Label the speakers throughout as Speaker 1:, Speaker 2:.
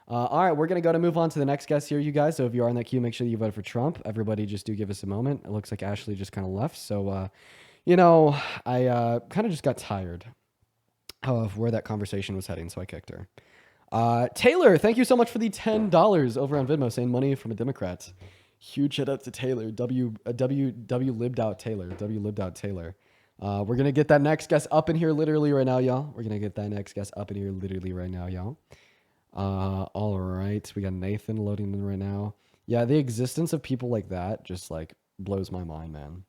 Speaker 1: All right, we're going to move on to the next guest here, you guys. So if you are in that queue, make sure you vote for Trump. Everybody just do give us a moment. It looks like Ashley just kind of left. So, I kind of just got tired of where that conversation was heading, so I kicked her. Taylor, thank you so much for the $10 over on Venmo saying money from a Democrat. Huge shout out to Taylor. W lived out Taylor. W lived out Taylor. We're going to get that next guest up in here literally right now, y'all. We're going to get that next guest up in here literally right now, y'all. All right. We got Nathan loading in right now. Yeah, the existence of people like that just like blows my mind, man.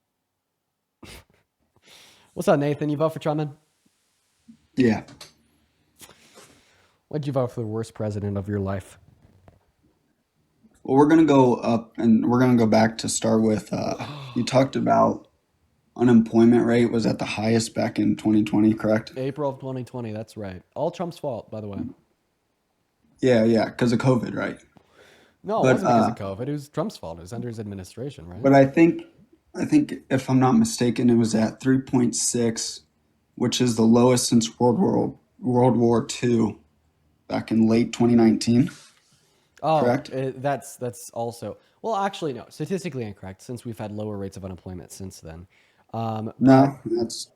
Speaker 1: What's up, Nathan? You vote for Trump, man?
Speaker 2: Yeah.
Speaker 1: Why'd you vote for the worst president of your life?
Speaker 2: Well, we're going to go up and we're going to go back to start with. You talked about unemployment rate was at the highest back in 2020, correct?
Speaker 1: April of 2020. That's right. All Trump's fault, by the way.
Speaker 2: Yeah, because of COVID, right?
Speaker 1: No, it
Speaker 2: But
Speaker 1: wasn't because of COVID. It was Trump's fault. It was under his administration, right?
Speaker 2: but I think if I'm not mistaken, it was at 3.6, which is the lowest since World War II back in late 2019,
Speaker 1: Oh,
Speaker 2: correct?
Speaker 1: that's also well, actually, no, statistically incorrect since we've had lower rates of unemployment since then. But
Speaker 2: No, that's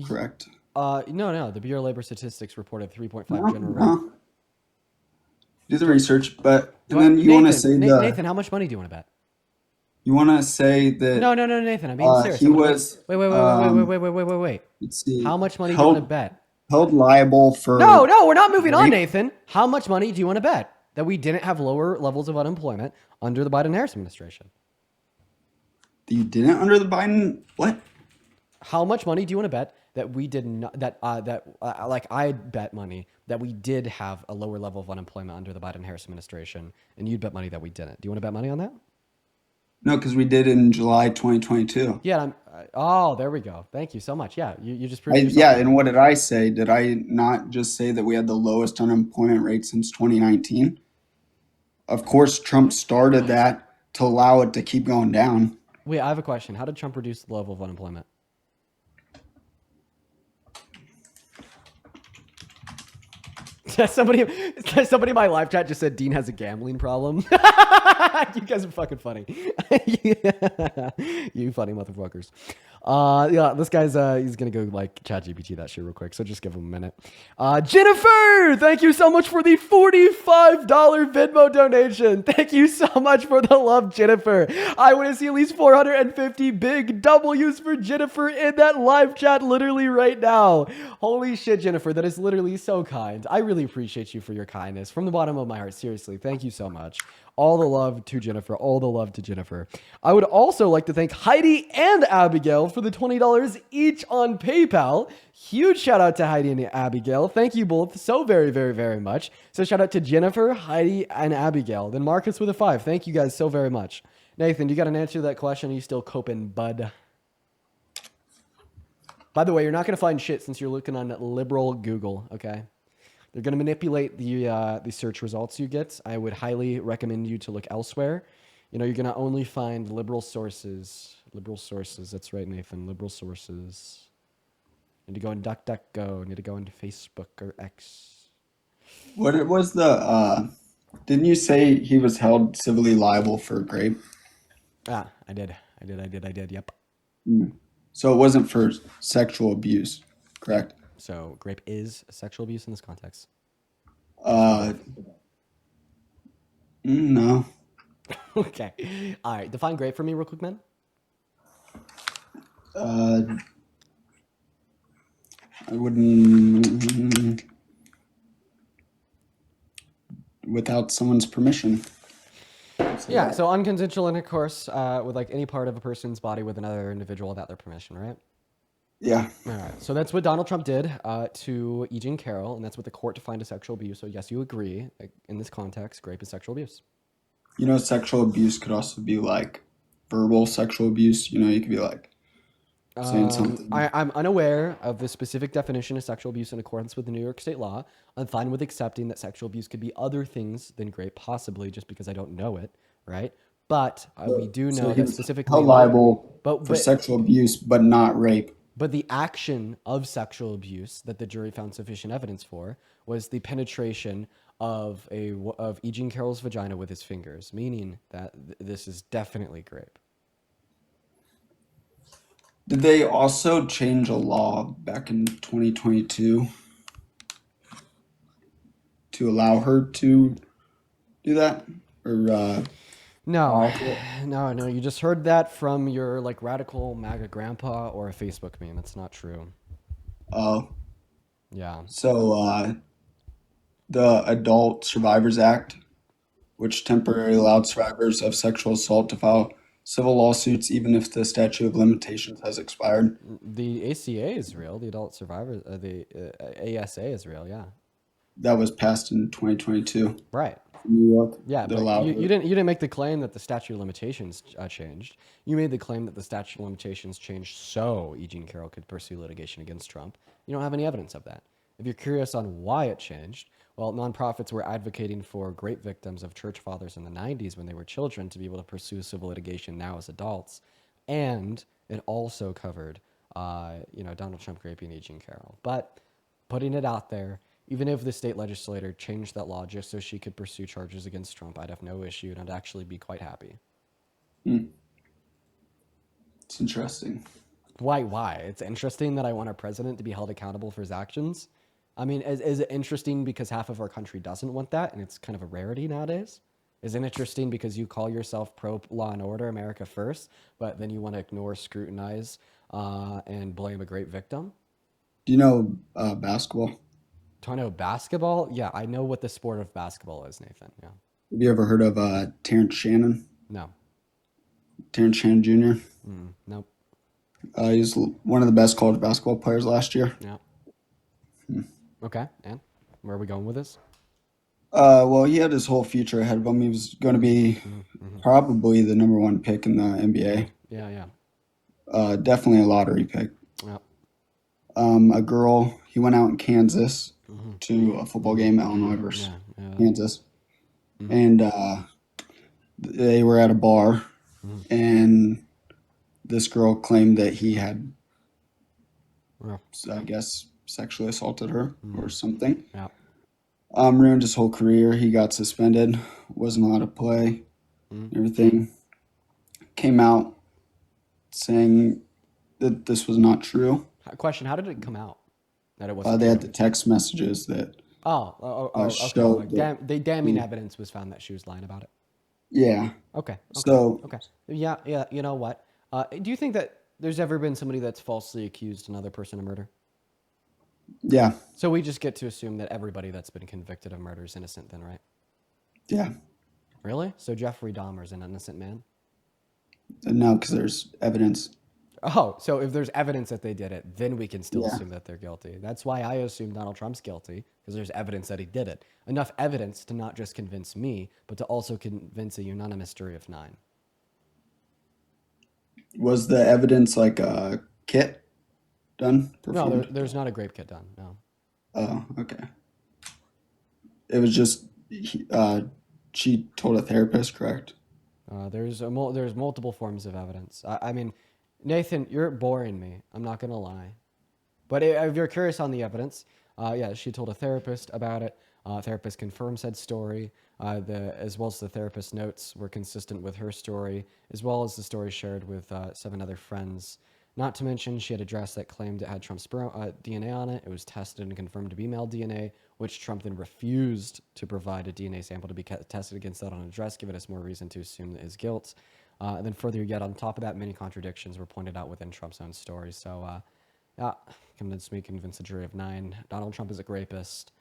Speaker 2: correct.
Speaker 1: no, the Bureau of Labor Statistics reported 3.5
Speaker 2: No,
Speaker 1: general rate.
Speaker 2: no. Do the research, but
Speaker 1: Do
Speaker 2: and
Speaker 1: I,
Speaker 2: then
Speaker 1: Nathan, how much money do you want to bet?
Speaker 2: you want to say
Speaker 1: No,
Speaker 2: that
Speaker 1: no, no, Nathan. I'm being serious.
Speaker 2: he was
Speaker 1: Wait.
Speaker 2: let's see,
Speaker 1: How much money do you want to
Speaker 2: held
Speaker 1: bet?
Speaker 2: held liable
Speaker 1: No,
Speaker 2: for
Speaker 1: no, we're not moving on,
Speaker 2: rape.
Speaker 1: Nathan. How much money do you want to bet that we didn't have lower levels of unemployment under the Biden-Harris administration?
Speaker 2: You didn't under the Biden what?
Speaker 1: How much money do you want to bet that we did not like I bet money that we did have a lower level of unemployment under the Biden-Harris administration, and you'd bet money that we didn't. Do you want to bet money on that?
Speaker 2: No, because we did in July 2022.
Speaker 1: Yeah. Oh, there we go. Thank you so much. Yeah, you just proved yourself
Speaker 2: Yeah,
Speaker 1: wrong.
Speaker 2: and what did I say? Did I not just say that we had the lowest unemployment rate since 2019? Of course, Trump started that to allow it to keep going down.
Speaker 1: Wait, I have a question. How did Trump reduce the level of unemployment? Somebody in my live chat just said Dean has a gambling problem. You guys are fucking funny. You funny motherfuckers. Yeah, this guy's he's gonna go like chat GPT that shit real quick, so just give him a minute. Jennifer, thank you so much for the $45 Venmo donation. Thank you so much for the love, Jennifer. I want to see at least 450 big W's for Jennifer in that live chat literally right now. Holy shit, Jennifer, that is literally so kind. I really appreciate you for your kindness from the bottom of my heart. Seriously, thank you so much. All the love to Jennifer. All the love to Jennifer. I would also like to thank Heidi and Abigail for the $20 each on PayPal. Huge shout out to Heidi and Abigail. Thank you both so very, very, very much. So shout out to Jennifer, Heidi, and Abigail. Then Marcus with a 5. Thank you guys so very much. Nathan, you got an answer to that question? Are you still coping, bud? By the way, you're not going to find shit since you're looking on liberal Google, okay? They're going to manipulate the search results you get. I would highly recommend you to look elsewhere. You know, you're going to only find liberal sources. Liberal sources. That's right, Nathan. Liberal sources. Need to go in DuckDuckGo. Need to go into Facebook or X.
Speaker 2: What it was didn't you say he was held civilly liable for rape?
Speaker 1: Ah, I did. Yep.
Speaker 2: So it wasn't for sexual abuse, correct?
Speaker 1: So grape is sexual abuse in this context.
Speaker 2: Uh, no.
Speaker 1: Okay. All right. Define grape for me real quick, man.
Speaker 2: I wouldn't without someone's permission.
Speaker 1: Yeah. So unconsensual intercourse with like any part of a person's body with another individual without their permission, right?
Speaker 2: Yeah.
Speaker 1: All right. So that's what Donald Trump did to E. Jean Carroll, and that's what the court defined as sexual abuse. So yes, you agree. In this context, grape is sexual abuse.
Speaker 2: You know, sexual abuse could also be like verbal sexual abuse. You know, you could be like saying something.
Speaker 1: I'm unaware of the specific definition of sexual abuse in accordance with the New York state law. I'm fine with accepting that sexual abuse could be other things than grape, possibly just because I don't know it, right? But we do know
Speaker 2: he
Speaker 1: that
Speaker 2: was
Speaker 1: specifically
Speaker 2: held liable
Speaker 1: but
Speaker 2: for sexual abuse, but not rape.
Speaker 1: But the action of sexual abuse that the jury found sufficient evidence for was the penetration of E. Jean Carroll's vagina with his fingers, meaning that this is definitely grape.
Speaker 2: Did they also change a law back in 2022 to allow her to do that? Or
Speaker 1: No,
Speaker 2: allow it?
Speaker 1: no. You just heard that from your like radical MAGA grandpa or a Facebook meme. That's not true.
Speaker 2: Oh,
Speaker 1: Yeah.
Speaker 2: so the Adult Survivors Act, which temporarily allowed survivors of sexual assault to file civil lawsuits even if the statute of limitations has expired.
Speaker 1: The ACA is real. The Adult Survivor, the ASA is real. Yeah.
Speaker 2: That was passed in 2022
Speaker 1: Right.
Speaker 2: in New York
Speaker 1: Yeah,
Speaker 2: that
Speaker 1: but
Speaker 2: allowed
Speaker 1: you
Speaker 2: her.
Speaker 1: didn't make the claim that the statute of limitations changed. You made the claim that the statute of limitations changed so E. Jean Carroll could pursue litigation against Trump. You don't have any evidence of that. If you're curious on why it changed, well, nonprofits were advocating for great victims of church fathers in the 90s when they were children to be able to pursue civil litigation now as adults, and it also covered, Donald Trump raping E. Jean Carroll. But putting it out there, even if the state legislator changed that law just so she could pursue charges against Trump, I'd have no issue and I'd actually be quite happy.
Speaker 2: Hmm, it's interesting.
Speaker 1: Why? It's interesting that I want our president to be held accountable for his actions. I mean, is it interesting because half of our country doesn't want that and it's kind of a rarity nowadays? Is it interesting because you call yourself pro law and order, America first, but then you want to ignore, scrutinize, and blame a great victim?
Speaker 2: Do you know basketball?
Speaker 1: Do I know basketball? Yeah, I know what the sport of basketball is, Nathan. Yeah.
Speaker 2: Have you ever heard of Terrence Shannon?
Speaker 1: No.
Speaker 2: Terrence Shannon Jr.
Speaker 1: Nope.
Speaker 2: He's one of the best college basketball players last year.
Speaker 1: Yeah. Okay. And where are we going with this?
Speaker 2: Well, he had his whole future ahead of him. He was going to be probably the number one pick in the NBA.
Speaker 1: Yeah. Yeah.
Speaker 2: Definitely a lottery pick.
Speaker 1: Yeah.
Speaker 2: A girl, he went out in Kansas to a football game, Illinois versus
Speaker 1: Yeah. Yeah.
Speaker 2: Kansas, and they were at a bar, and this girl claimed that he had,
Speaker 1: Yeah.
Speaker 2: I guess, sexually assaulted her or something.
Speaker 1: Yeah.
Speaker 2: Ruined his whole career. He got suspended, wasn't allowed to play, everything. Came out saying that this was not true.
Speaker 1: Question: how did it come out that it wasn't
Speaker 2: They had
Speaker 1: true?
Speaker 2: the text messages that
Speaker 1: Okay. Like
Speaker 2: showed that
Speaker 1: the damning
Speaker 2: he,
Speaker 1: evidence was found that she was lying about it.
Speaker 2: yeah.
Speaker 1: Okay. Okay.
Speaker 2: So
Speaker 1: Okay. Yeah. Yeah. You know what? Do you think that there's ever been somebody that's falsely accused another person of murder?
Speaker 2: yeah,
Speaker 1: So we just get to assume that everybody that's been convicted of murder is innocent, then, right?
Speaker 2: yeah.
Speaker 1: Really? So Jeffrey Dahmer's an innocent man?
Speaker 2: No, because there's evidence.
Speaker 1: Oh, so if there's evidence that they did it, then we can still
Speaker 2: Yeah.
Speaker 1: assume that they're guilty. That's why I assume Donald Trump's guilty, because there's evidence that he did it. Enough evidence to not just convince me, but to also convince a unanimous jury of 9.
Speaker 2: Was the evidence like a kit done,
Speaker 1: No,
Speaker 2: performed?
Speaker 1: there's not a grape kit done. No.
Speaker 2: Oh, okay. It was just she told a therapist, correct?
Speaker 1: There's multiple forms of evidence. I mean, Nathan, you're boring me. I'm not gonna lie. But if you're curious on the evidence, yeah, she told a therapist about it. Therapist confirms said story. As well as the therapist's notes were consistent with her story, as well as the story shared with 7 other friends. Not to mention, she had a dress that claimed it had Trump's DNA on it. It was tested and confirmed to be male DNA, which Trump then refused to provide a DNA sample to be tested against that on a dress, giving us more reason to assume his guilt. And then further yet, on top of that, many contradictions were pointed out within Trump's own story. So, yeah, convince the jury of 9. Donald Trump is a rapist.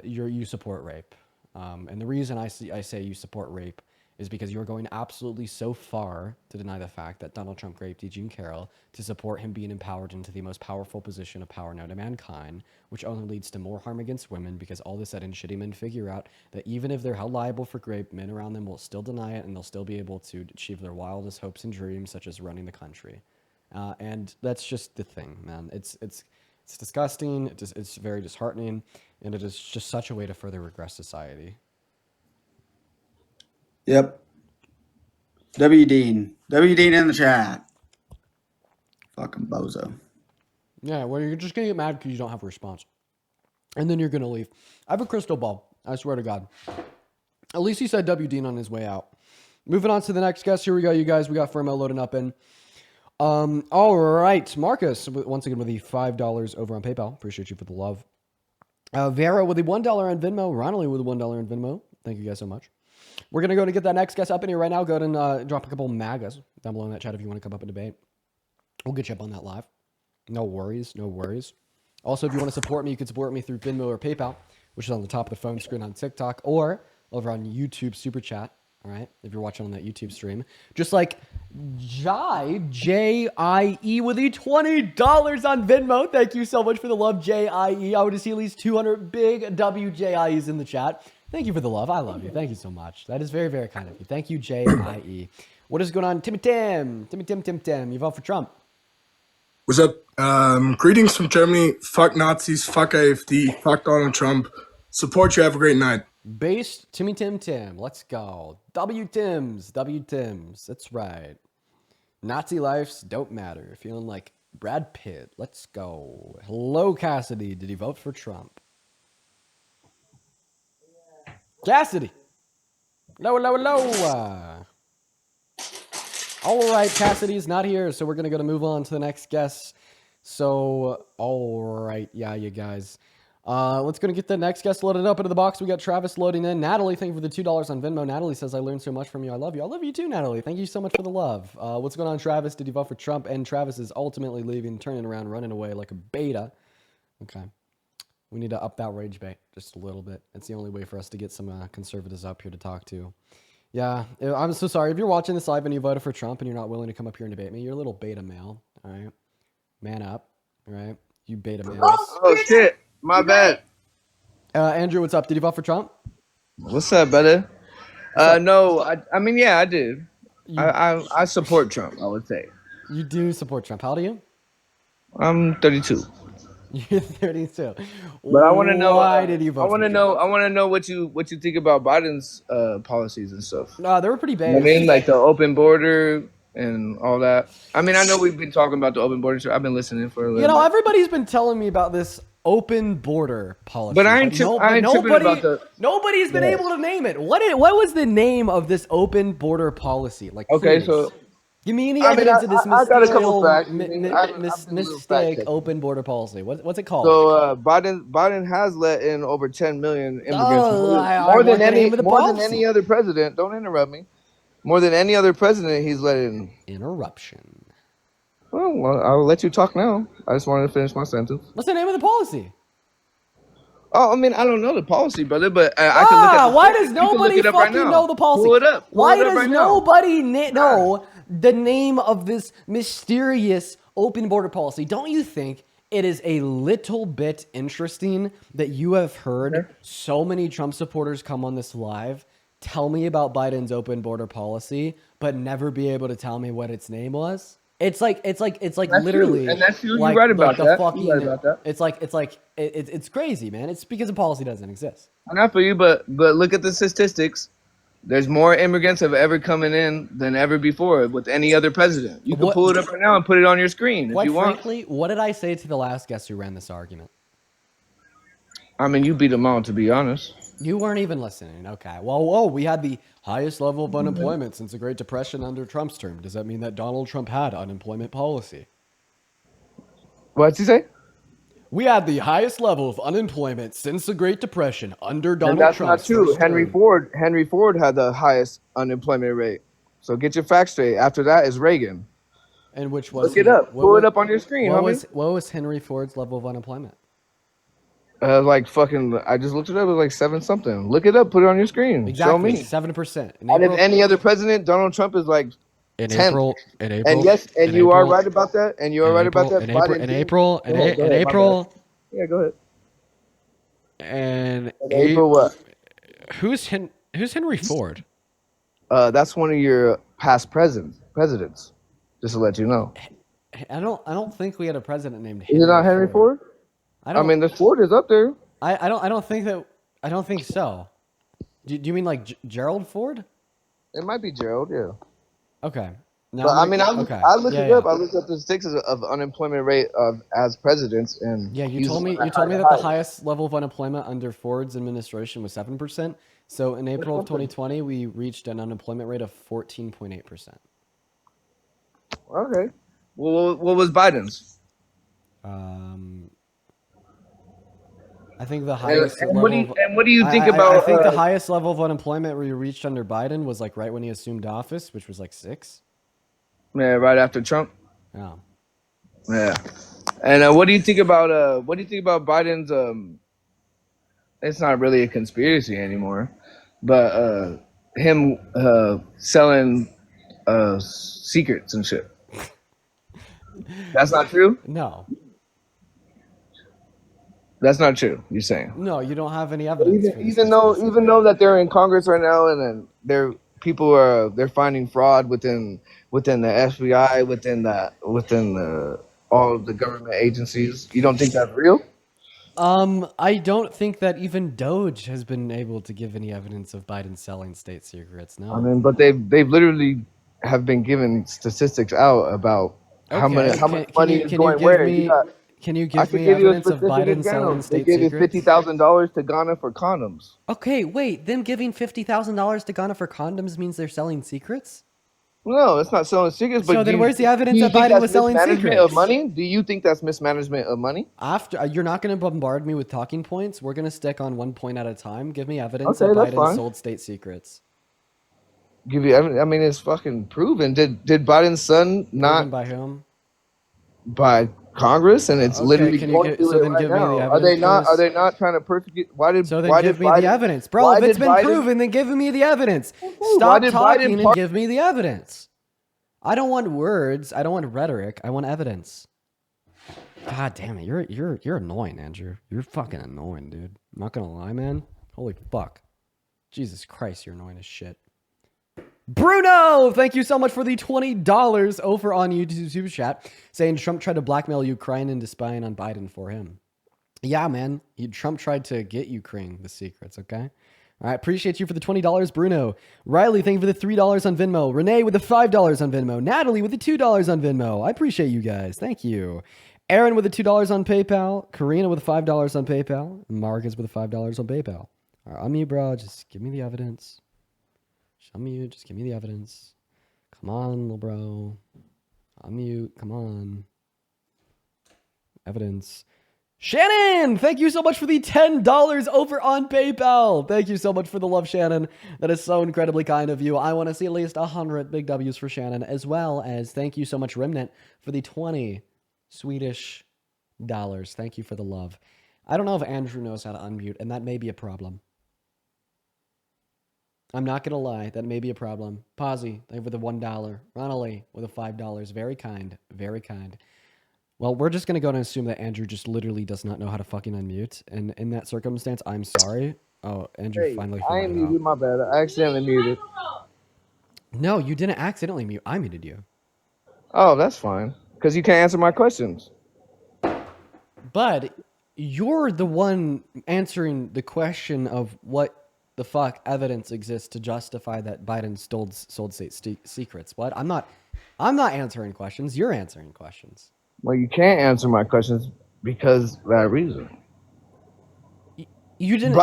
Speaker 1: You support rape. And the reason I say you support rape is because you're going absolutely so far to deny the fact that Donald Trump raped E. Jean Carroll to support him being empowered into the most powerful position of power known to mankind, which only leads to more harm against women because all of a sudden shitty men figure out that even if they're held liable for rape, men around them will still deny it and they'll still be able to achieve their wildest hopes and dreams, such as running the country. And that's just the thing, man. It's disgusting. It's very disheartening, and it is just such a way to further regress society.
Speaker 2: Yep. W Dean. W Dean in the chat. Fucking bozo.
Speaker 1: Yeah, well, you're just gonna get mad because you don't have a response, and then you're gonna leave. I have a crystal ball. I swear to God. At least he said W Dean on his way out. Moving on to the next guest. Here we go, you guys. We got Firmo loading up in. All right. Marcus, once again, with the $5 over on PayPal. Appreciate you for the love. Vera with the $1 on Venmo. Ronally with the $1 on Venmo. Thank you guys so much. We're going to go and get that next guest up in here right now. Go ahead and drop a couple Magas down below in that chat if you want to come up and debate. We'll get you up on that live. No worries. No worries. Also, if you want to support me, you can support me through Venmo or PayPal, which is on the top of the phone screen on TikTok or over on YouTube Super Chat. All right, if you're watching on that YouTube stream. Just like Jai, J-I-E, with the $20 on Venmo. Thank you so much for the love, J-I-E. I want to see at least 200 big WJIEs in the chat. Thank you for the love. I love you. Thank you so much. That is very, very kind of you. Thank you, J-I-E. What is going on? Timmy Tim. You vote for Trump.
Speaker 3: What's up? Greetings from Germany. Fuck Nazis. Fuck AfD. Fuck Donald Trump. Support you. Have a great night.
Speaker 1: Based Timmy Tim. Let's go. W-Tims. That's right. Nazi lives don't matter. Feeling like Brad Pitt. Let's go. Hello, Cassidy. Did he vote for Trump? Cassidy. Low. All right, Cassidy's not here, so we're going to move on to the next guest. So, all right. Yeah, you guys. Let's go and get the next guest loaded up into the box. We got Travis loading in. Natalie, thank you for the $2 on Venmo. Natalie says, I learned so much from you. I love you. I love you too, Natalie. Thank you so much for the love. What's going on, Travis? Did you vote for Trump? And Travis is ultimately leaving, turning around, running away like a beta. Okay. We need to up that rage bait just a little bit. It's the only way for us to get some conservatives up here to talk to. Yeah, I'm so sorry. If you're watching this live and you voted for Trump and you're not willing to come up here and debate me, you're a little beta male. All right? Man up. All right? You beta males.
Speaker 4: Oh, shit. My bad.
Speaker 1: Andrew, what's up? Did you vote for Trump?
Speaker 4: What's up, brother? No, I mean, yeah, I did. I support Trump, I would say.
Speaker 1: You do support Trump. How old are you?
Speaker 4: I'm 32.
Speaker 1: You're 32.
Speaker 4: But I want to know
Speaker 1: why did you vote?
Speaker 4: I want to know what you think about Biden's policies and stuff.
Speaker 1: No, they were pretty bad.
Speaker 4: I mean, like the open border and all that. I mean, I know we've been talking about the open border. So I've been listening for a little.
Speaker 1: You know,
Speaker 4: bit.
Speaker 1: everybody's been telling me about this open border policy.
Speaker 4: But I ain't tripping about the.
Speaker 1: Nobody's been able to name it. What was the name of this open border policy? Like,
Speaker 4: okay,
Speaker 1: please.
Speaker 4: so.
Speaker 1: Give me any evidence of this
Speaker 4: I got a couple facts.
Speaker 1: mistake open border policy. What's it called?
Speaker 4: So Biden has let in over 10 million immigrants. More than any other president. Don't interrupt me. More than any other president, he's let in.
Speaker 1: Interruption.
Speaker 4: Well, I'll let you talk now. I just wanted to finish my sentence.
Speaker 1: What's the name of the policy?
Speaker 4: Oh, I mean, I don't know the policy, brother, but I can look at
Speaker 1: why does nobody fucking know the policy?
Speaker 4: Pull it up.
Speaker 1: Why does nobody know the name of this mysterious open border policy? Don't you think it is a little bit interesting that you have heard so many Trump supporters come on this live, tell me about Biden's open border policy, but never be able to tell me what its name was? It's like that's literally,
Speaker 4: true. And that's true.
Speaker 1: Like,
Speaker 4: you're right about that.
Speaker 1: Fucking,
Speaker 4: you're right about that.
Speaker 1: It's crazy, man. It's because the policy doesn't exist.
Speaker 4: Not for you, but look at the statistics. There's more immigrants have ever coming in than ever before with any other president. You can pull it up right now and put it on your screen if you want.
Speaker 1: Quite frankly, what did I say to the last guest who ran this argument?
Speaker 4: I mean, you beat them all, to be honest.
Speaker 1: You weren't even listening. Okay. Well, we had the highest level of unemployment since the Great Depression under Trump's term. Does that mean that Donald Trump had unemployment policy?
Speaker 4: What'd you say?
Speaker 1: We had the highest level of unemployment since the Great Depression under Donald Trump.
Speaker 4: That's not true. Henry Ford had the highest unemployment rate. So get your facts straight. After that is Reagan.
Speaker 1: And which was
Speaker 4: Look it up. Pull it up on your screen, homie.
Speaker 1: What was Henry Ford's level of unemployment?
Speaker 4: Like fucking, I just looked it up. It was like 7 something. Look it up. Put it on your screen.
Speaker 1: Exactly.
Speaker 4: Show me.
Speaker 1: 7%.
Speaker 4: And if any other president, Donald Trump is like
Speaker 1: in
Speaker 4: 10.
Speaker 1: April.
Speaker 4: And yes, and you are right about that. And you are right about that.
Speaker 1: In April.
Speaker 4: Yeah, go ahead.
Speaker 1: And
Speaker 4: April what?
Speaker 1: Who's Henry Ford?
Speaker 4: That's one of your past presidents. Just to let you know.
Speaker 1: I don't think we had a president named Henry.
Speaker 4: Is it not Henry Ford? I mean, the Ford is up there.
Speaker 1: I don't think so. Do you mean like Gerald Ford?
Speaker 4: It might be Gerald, yeah.
Speaker 1: Okay. Now
Speaker 4: But I mean, I looked
Speaker 1: Yeah,
Speaker 4: it
Speaker 1: yeah.
Speaker 4: up. I looked up the statistics of unemployment rate of as presidents, and
Speaker 1: Yeah, you
Speaker 4: he's
Speaker 1: told me
Speaker 4: on
Speaker 1: that the highest level of unemployment under Ford's administration was 7%. So in April of 2020, we reached an unemployment rate of 14.8%.
Speaker 4: Okay. Well, what was Biden's?
Speaker 1: I think the highest
Speaker 4: And
Speaker 1: level.
Speaker 4: what do you think
Speaker 1: I
Speaker 4: about?
Speaker 1: think the highest level of unemployment we reached under Biden was like right when he assumed office, which was like 6.
Speaker 4: Yeah, right after Trump.
Speaker 1: Yeah.
Speaker 4: Yeah. And what do you think about? What do you think about Biden's? It's not really a conspiracy anymore, but him selling secrets and shit. That's not true.
Speaker 1: No,
Speaker 4: That's not true. You're saying.
Speaker 1: no, you don't have any evidence. For this
Speaker 4: Even
Speaker 1: conspiracy.
Speaker 4: though that they're in Congress right now, and then they're finding fraud within the FBI, within the all of the government agencies. You don't think that's real?
Speaker 1: I don't think that even Doge has been able to give any evidence of Biden selling state secrets. No.
Speaker 4: I mean, but they've literally have been giving statistics out about how much money is going where.
Speaker 1: Can you
Speaker 4: I
Speaker 1: give
Speaker 4: could
Speaker 1: me
Speaker 4: give you a
Speaker 1: evidence of
Speaker 4: specific
Speaker 1: Biden
Speaker 4: example.
Speaker 1: selling
Speaker 4: They
Speaker 1: state
Speaker 4: gave you
Speaker 1: secrets?
Speaker 4: $50,000 to Ghana for condoms.
Speaker 1: Okay, wait. Them giving $50,000 to Ghana for condoms means they're selling secrets?
Speaker 4: No, it's not selling secrets. But
Speaker 1: So then where's the evidence
Speaker 4: do you
Speaker 1: that
Speaker 4: think
Speaker 1: Biden
Speaker 4: that's
Speaker 1: was selling
Speaker 4: mismanagement
Speaker 1: secrets?
Speaker 4: of money? Do you think that's mismanagement of money?
Speaker 1: After you're not going to bombard me with talking points. We're going to stick on one point at a time. Give me evidence
Speaker 4: Okay,
Speaker 1: that
Speaker 4: that's
Speaker 1: Biden
Speaker 4: fine.
Speaker 1: sold state secrets.
Speaker 4: Give you evidence. I mean, it's fucking proven. Did Biden's son
Speaker 1: Proven
Speaker 4: not
Speaker 1: by whom?
Speaker 4: by Congress, and it's
Speaker 1: Okay,
Speaker 4: literally
Speaker 1: can you
Speaker 4: going
Speaker 1: give-
Speaker 4: through
Speaker 1: so
Speaker 4: it
Speaker 1: then
Speaker 4: right
Speaker 1: give me the
Speaker 4: now.
Speaker 1: evidence for
Speaker 4: Are
Speaker 1: this?
Speaker 4: they not trying to persecute? Why did
Speaker 1: So then
Speaker 4: why
Speaker 1: give
Speaker 4: did
Speaker 1: me
Speaker 4: Biden,
Speaker 1: the evidence. Bro,
Speaker 4: why
Speaker 1: if it's
Speaker 4: did
Speaker 1: been
Speaker 4: Biden-
Speaker 1: proven, then give me the evidence.
Speaker 4: why
Speaker 1: Stop
Speaker 4: did
Speaker 1: talking
Speaker 4: Biden
Speaker 1: and give me the evidence. I don't want words. I don't want rhetoric. I want evidence. God damn it. You're annoying, Andrew. You're fucking annoying, dude. I'm not gonna lie, man. Holy fuck. Jesus Christ, you're annoying as shit. Bruno, thank you so much for the $20 over on YouTube Super Chat, saying Trump tried to blackmail Ukraine into spying on Biden for him. Yeah, man. Trump tried to get Ukraine the secrets, okay? All right, appreciate you for the $20, Bruno. Riley, thank you for the $3 on Venmo. Renee with the $5 on Venmo. Natalie with the $2 on Venmo. I appreciate you guys. Thank you. Aaron with the $2 on PayPal. Karina with the $5 on PayPal. Marcus with the $5 on PayPal. All right, unmute, bro. Just give me the evidence. Unmute. Just give me the evidence. Come on, little bro. Unmute. Come on. Evidence. Shannon, thank you so much for the $10 over on PayPal. Thank you so much for the love, Shannon. That is so incredibly kind of you. I want to see at least 100 big W's for Shannon, as well as thank you so much, Remnant, for the 20 Swedish dollars. Thank you for the love. I don't know if Andrew knows how to unmute, and that may be a problem. I'm not going to lie. That may be a problem. Posy, thank you for the $1. Ronally with the $5. Very kind. Very kind. Well, we're just going to go and assume that Andrew just literally does not know how to fucking unmute. And in that circumstance, I'm sorry. Oh, Andrew finally
Speaker 4: I
Speaker 1: figured
Speaker 4: ain't
Speaker 1: it out.
Speaker 4: muted. My bad. I accidentally muted.
Speaker 1: No, you didn't accidentally mute. I muted you.
Speaker 4: Oh, that's fine. Because you can't answer my questions.
Speaker 1: But you're the one answering the question of what the fuck evidence exists to justify that Biden sold state secrets. What? I'm not answering questions. You're answering questions.
Speaker 4: Well, you can't answer my questions because of that reason.
Speaker 1: You didn't.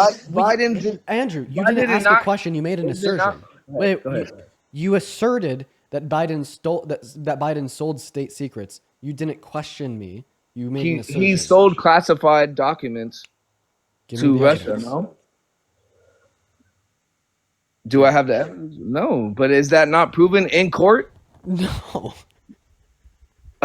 Speaker 1: Andrew, you didn't ask a question. You made an assertion. Wait,
Speaker 4: Go ahead.
Speaker 1: you asserted that Biden sold state secrets. You didn't question me. You made an assertion.
Speaker 4: He sold classified documents to Russia. No. Do I have the evidence? No, but is that not proven in court?
Speaker 1: No.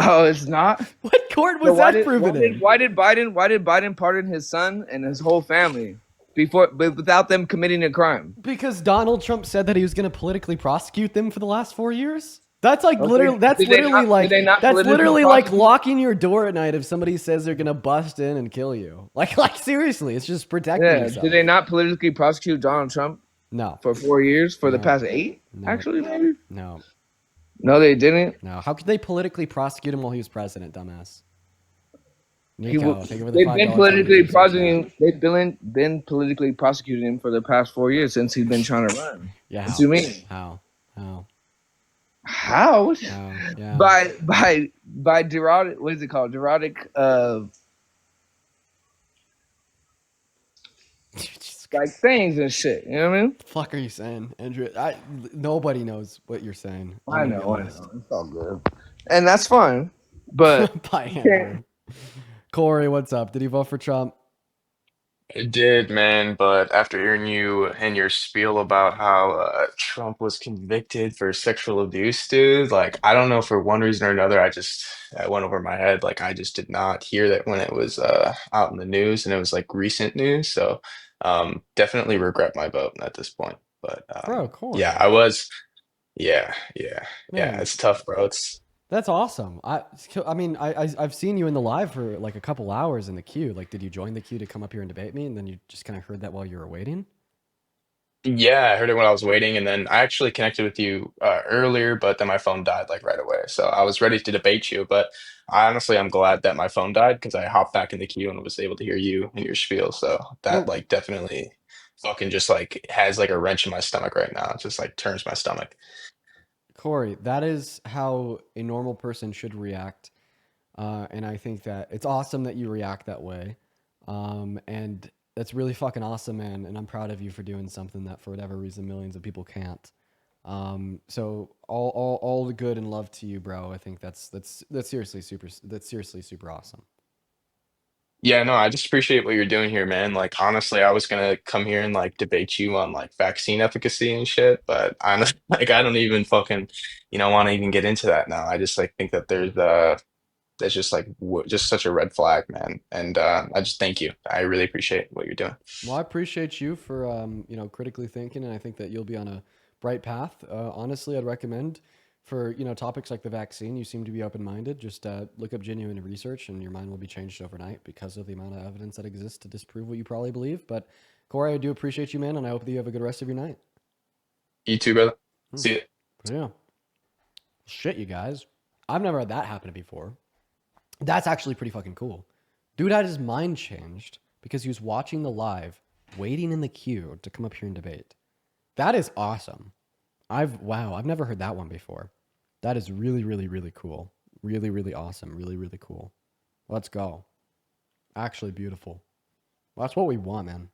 Speaker 4: Oh, it's not.
Speaker 1: What court was that proven in?
Speaker 4: Why did Biden pardon his son and his whole family without them committing a crime?
Speaker 1: Because Donald Trump said that he was going to politically prosecute them for the last 4 years. That's like literally. That's literally like locking your door at night if somebody says they're gonna bust in and kill you. Like seriously, it's just protecting yourself.
Speaker 4: Did they not politically prosecute Donald Trump?
Speaker 1: No.
Speaker 4: For 4 years, for the past 8, actually, maybe.
Speaker 1: No.
Speaker 4: No, they didn't.
Speaker 1: No. How could they politically prosecute him while he was president, dumbass?
Speaker 4: They've been politically prosecuting. They've been politically prosecuting him for the past 4 years since he's been trying to run.
Speaker 1: Yeah.
Speaker 4: What do you mean?
Speaker 1: How?
Speaker 4: How?
Speaker 1: Yeah.
Speaker 4: By derodic, what is it called? Derodic
Speaker 1: Jesus
Speaker 4: like
Speaker 1: Christ.
Speaker 4: things and shit. You know what I mean?
Speaker 1: The fuck are you saying, Andrew? Nobody knows what you're saying. I'm
Speaker 4: I
Speaker 1: gonna be
Speaker 4: know,
Speaker 1: honest.
Speaker 4: It's all good. And that's fine. But
Speaker 1: Bye,
Speaker 4: you can't
Speaker 1: Andrew. Corey, what's up? Did he vote for Trump?
Speaker 5: It did, man, but after hearing you and your spiel about how Trump was convicted for sexual abuse, dude, like I don't know for one reason or another, I went over my head. Like I just did not hear that when it was out in the news and it was like recent news. So definitely regret my vote at this point. But
Speaker 1: Bro,
Speaker 5: yeah,
Speaker 1: Corey.
Speaker 5: I was yeah,
Speaker 1: Man,
Speaker 5: it's tough, bro. It's
Speaker 1: that's awesome. I mean, I've seen you in the live for like a couple hours in the queue. Like, did you join the queue to come up here and debate me, and then you just kind of heard that while you were waiting?
Speaker 5: Yeah, I heard it when I was waiting, and then I actually connected with you earlier, but then my phone died like right away. So I was ready to debate you, but I'm glad that my phone died because I hopped back in the queue and was able to hear you and your spiel. So that
Speaker 1: Well,
Speaker 5: like definitely fucking just like has like a wrench in my stomach right now. It just like turns my stomach.
Speaker 1: Corey, that is how a normal person should react. And I think that it's awesome that you react that way. And that's really fucking awesome, man. And I'm proud of you for doing something that, for whatever reason, millions of people can't. So all the good and love to you, bro. I think that's seriously super awesome.
Speaker 5: Yeah, no, I just appreciate what you're doing here, man. Like honestly, I was gonna come here and like debate you on like vaccine efficacy and shit, but honestly, like I don't even fucking, want to even get into that now. I just like think that that's just like just such a red flag, man. And I just thank you. I really appreciate what you're doing.
Speaker 1: Well, I appreciate you for critically thinking, and I think that you'll be on a bright path. Honestly, I'd recommend for topics like the vaccine. You seem to be open minded. Just look up genuine research, and your mind will be changed overnight because of the amount of evidence that exists to disprove what you probably believe. But Corey, I do appreciate you, man, and I hope that you have a good rest of your night.
Speaker 5: You too, brother.
Speaker 1: Hmm.
Speaker 5: See you.
Speaker 1: But yeah, shit, you guys. I've never had that happen before. That's actually pretty fucking cool. Dude had his mind changed because he was watching the live, waiting in the queue to come up here and debate. That is awesome. I've never heard that one before. That is really, really, really cool. Really, really awesome. Really, really cool. Let's go. Actually beautiful. Well, that's what we want, man.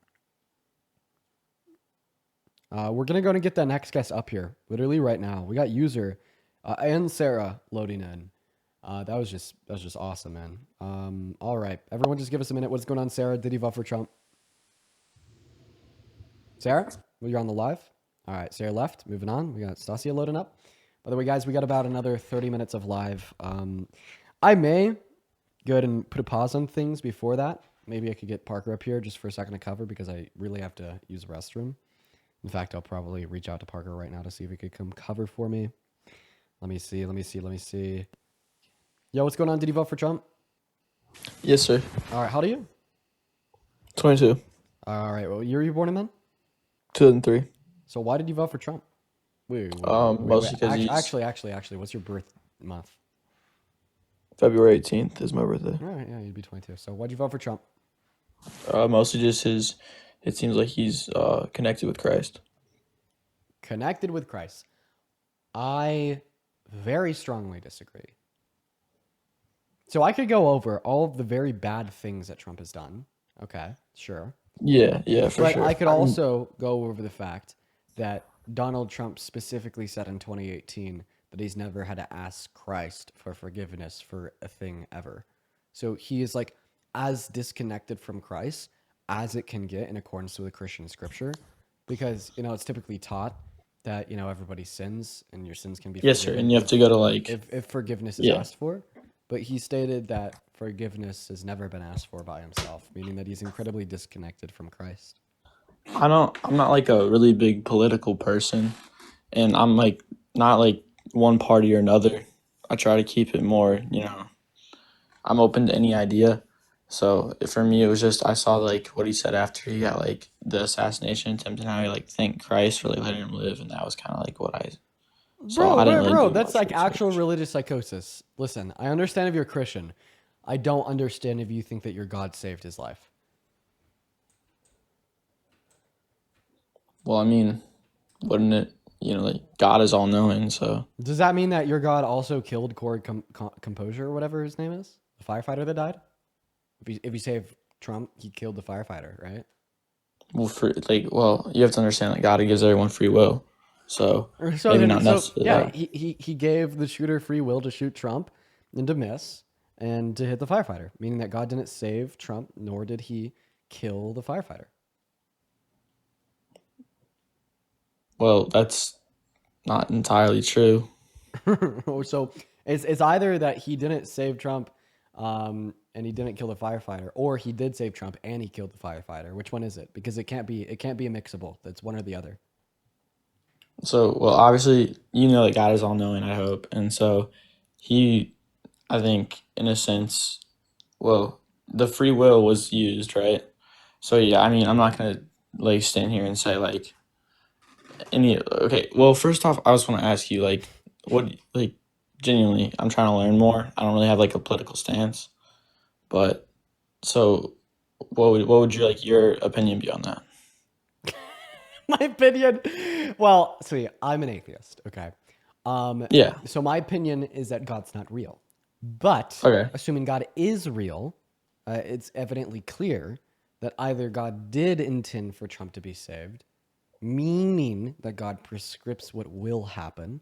Speaker 1: We're gonna go and get that next guest up here, literally right now. We got user and Sarah loading in. That was just awesome, man. All right, everyone, just give us a minute. What's going on, Sarah? Did he vote for Trump? Sarah, well, you're on the live. All right, Sarah left. Moving on. We got Stasia loading up. By the way, guys, we got about another 30 minutes of live. I may go ahead and put a pause on things before that. Maybe I could get Parker up here just for a second to cover because I really have to use the restroom. In fact, I'll probably reach out to Parker right now to see if he could come cover for me. Let me see. Yo, what's going on? Did you vote for Trump?
Speaker 6: Yes, sir.
Speaker 1: All right, how old are you?
Speaker 6: 22.
Speaker 1: All right, what year were you born in, man?
Speaker 6: 2003.
Speaker 1: So why did you vote for Trump? Wait.
Speaker 6: Mostly because he's
Speaker 1: Actually, what's your birth month?
Speaker 6: February 18th is my birthday.
Speaker 1: All right, yeah, you'd be 22. So why'd you vote for Trump?
Speaker 6: Mostly just it seems like he's connected with Christ.
Speaker 1: Connected with Christ. I very strongly disagree. So I could go over all of the very bad things that Trump has done. Okay, sure.
Speaker 6: Yeah, for
Speaker 1: But
Speaker 6: sure.
Speaker 1: I could also go over the fact that Donald Trump specifically said in 2018 that he's never had to ask Christ for forgiveness for a thing ever. So he is like as disconnected from Christ as it can get in accordance with the Christian scripture, because it's typically taught that everybody sins and your sins can be
Speaker 6: Yes, sir.
Speaker 1: forgiven
Speaker 6: And you have to go to like
Speaker 1: if forgiveness is
Speaker 6: yeah.
Speaker 1: asked for. But he stated that forgiveness has never been asked for by himself, meaning that he's incredibly disconnected from Christ.
Speaker 6: I'm not like a really big political person, and I'm like not like one party or another. I try to keep it more, I'm open to any idea. So for me, it was just I saw like what he said after he got like the assassination attempt and how he like thanked Christ for like letting him live, and that was kind of like what I saw. I didn't really do
Speaker 1: That's
Speaker 6: much
Speaker 1: like actual
Speaker 6: research.
Speaker 1: religious psychosis. Listen, I understand if you're a Christian. I don't understand if you think that your God saved his life.
Speaker 6: Well, I mean, wouldn't it? like God is all knowing. So
Speaker 1: Does that mean that your God also killed Corey Composure or whatever his name is, the firefighter that died? If you save Trump, he killed the firefighter, right?
Speaker 6: you have to understand that God gives everyone free will. So maybe not necessarily
Speaker 1: yeah,
Speaker 6: that.
Speaker 1: he gave the shooter free will to shoot Trump and to miss and to hit the firefighter, meaning that God didn't save Trump, nor did he kill the firefighter.
Speaker 6: Well, that's not entirely true.
Speaker 1: So it's either that he didn't save Trump and he didn't kill the firefighter, or he did save Trump and he killed the firefighter. Which one is it? Because it can't be a mixable. That's one or the other.
Speaker 6: So, well, obviously, that God is all knowing, I hope. And so I think, in a sense, well, the free will was used, right? So, yeah, I mean, I'm not going to, stand here and say, okay, well, first off, I just want to ask you, genuinely, I'm trying to learn more. I don't really have, a political stance. But, so, what would your opinion be on that?
Speaker 1: My opinion. Well, see, I'm an atheist. Okay.
Speaker 6: Yeah.
Speaker 1: So my opinion is that God's not real. But
Speaker 6: Okay.
Speaker 1: assuming God is real, it's evidently clear that either God did intend for Trump to be saved, meaning that God prescripts what will happen.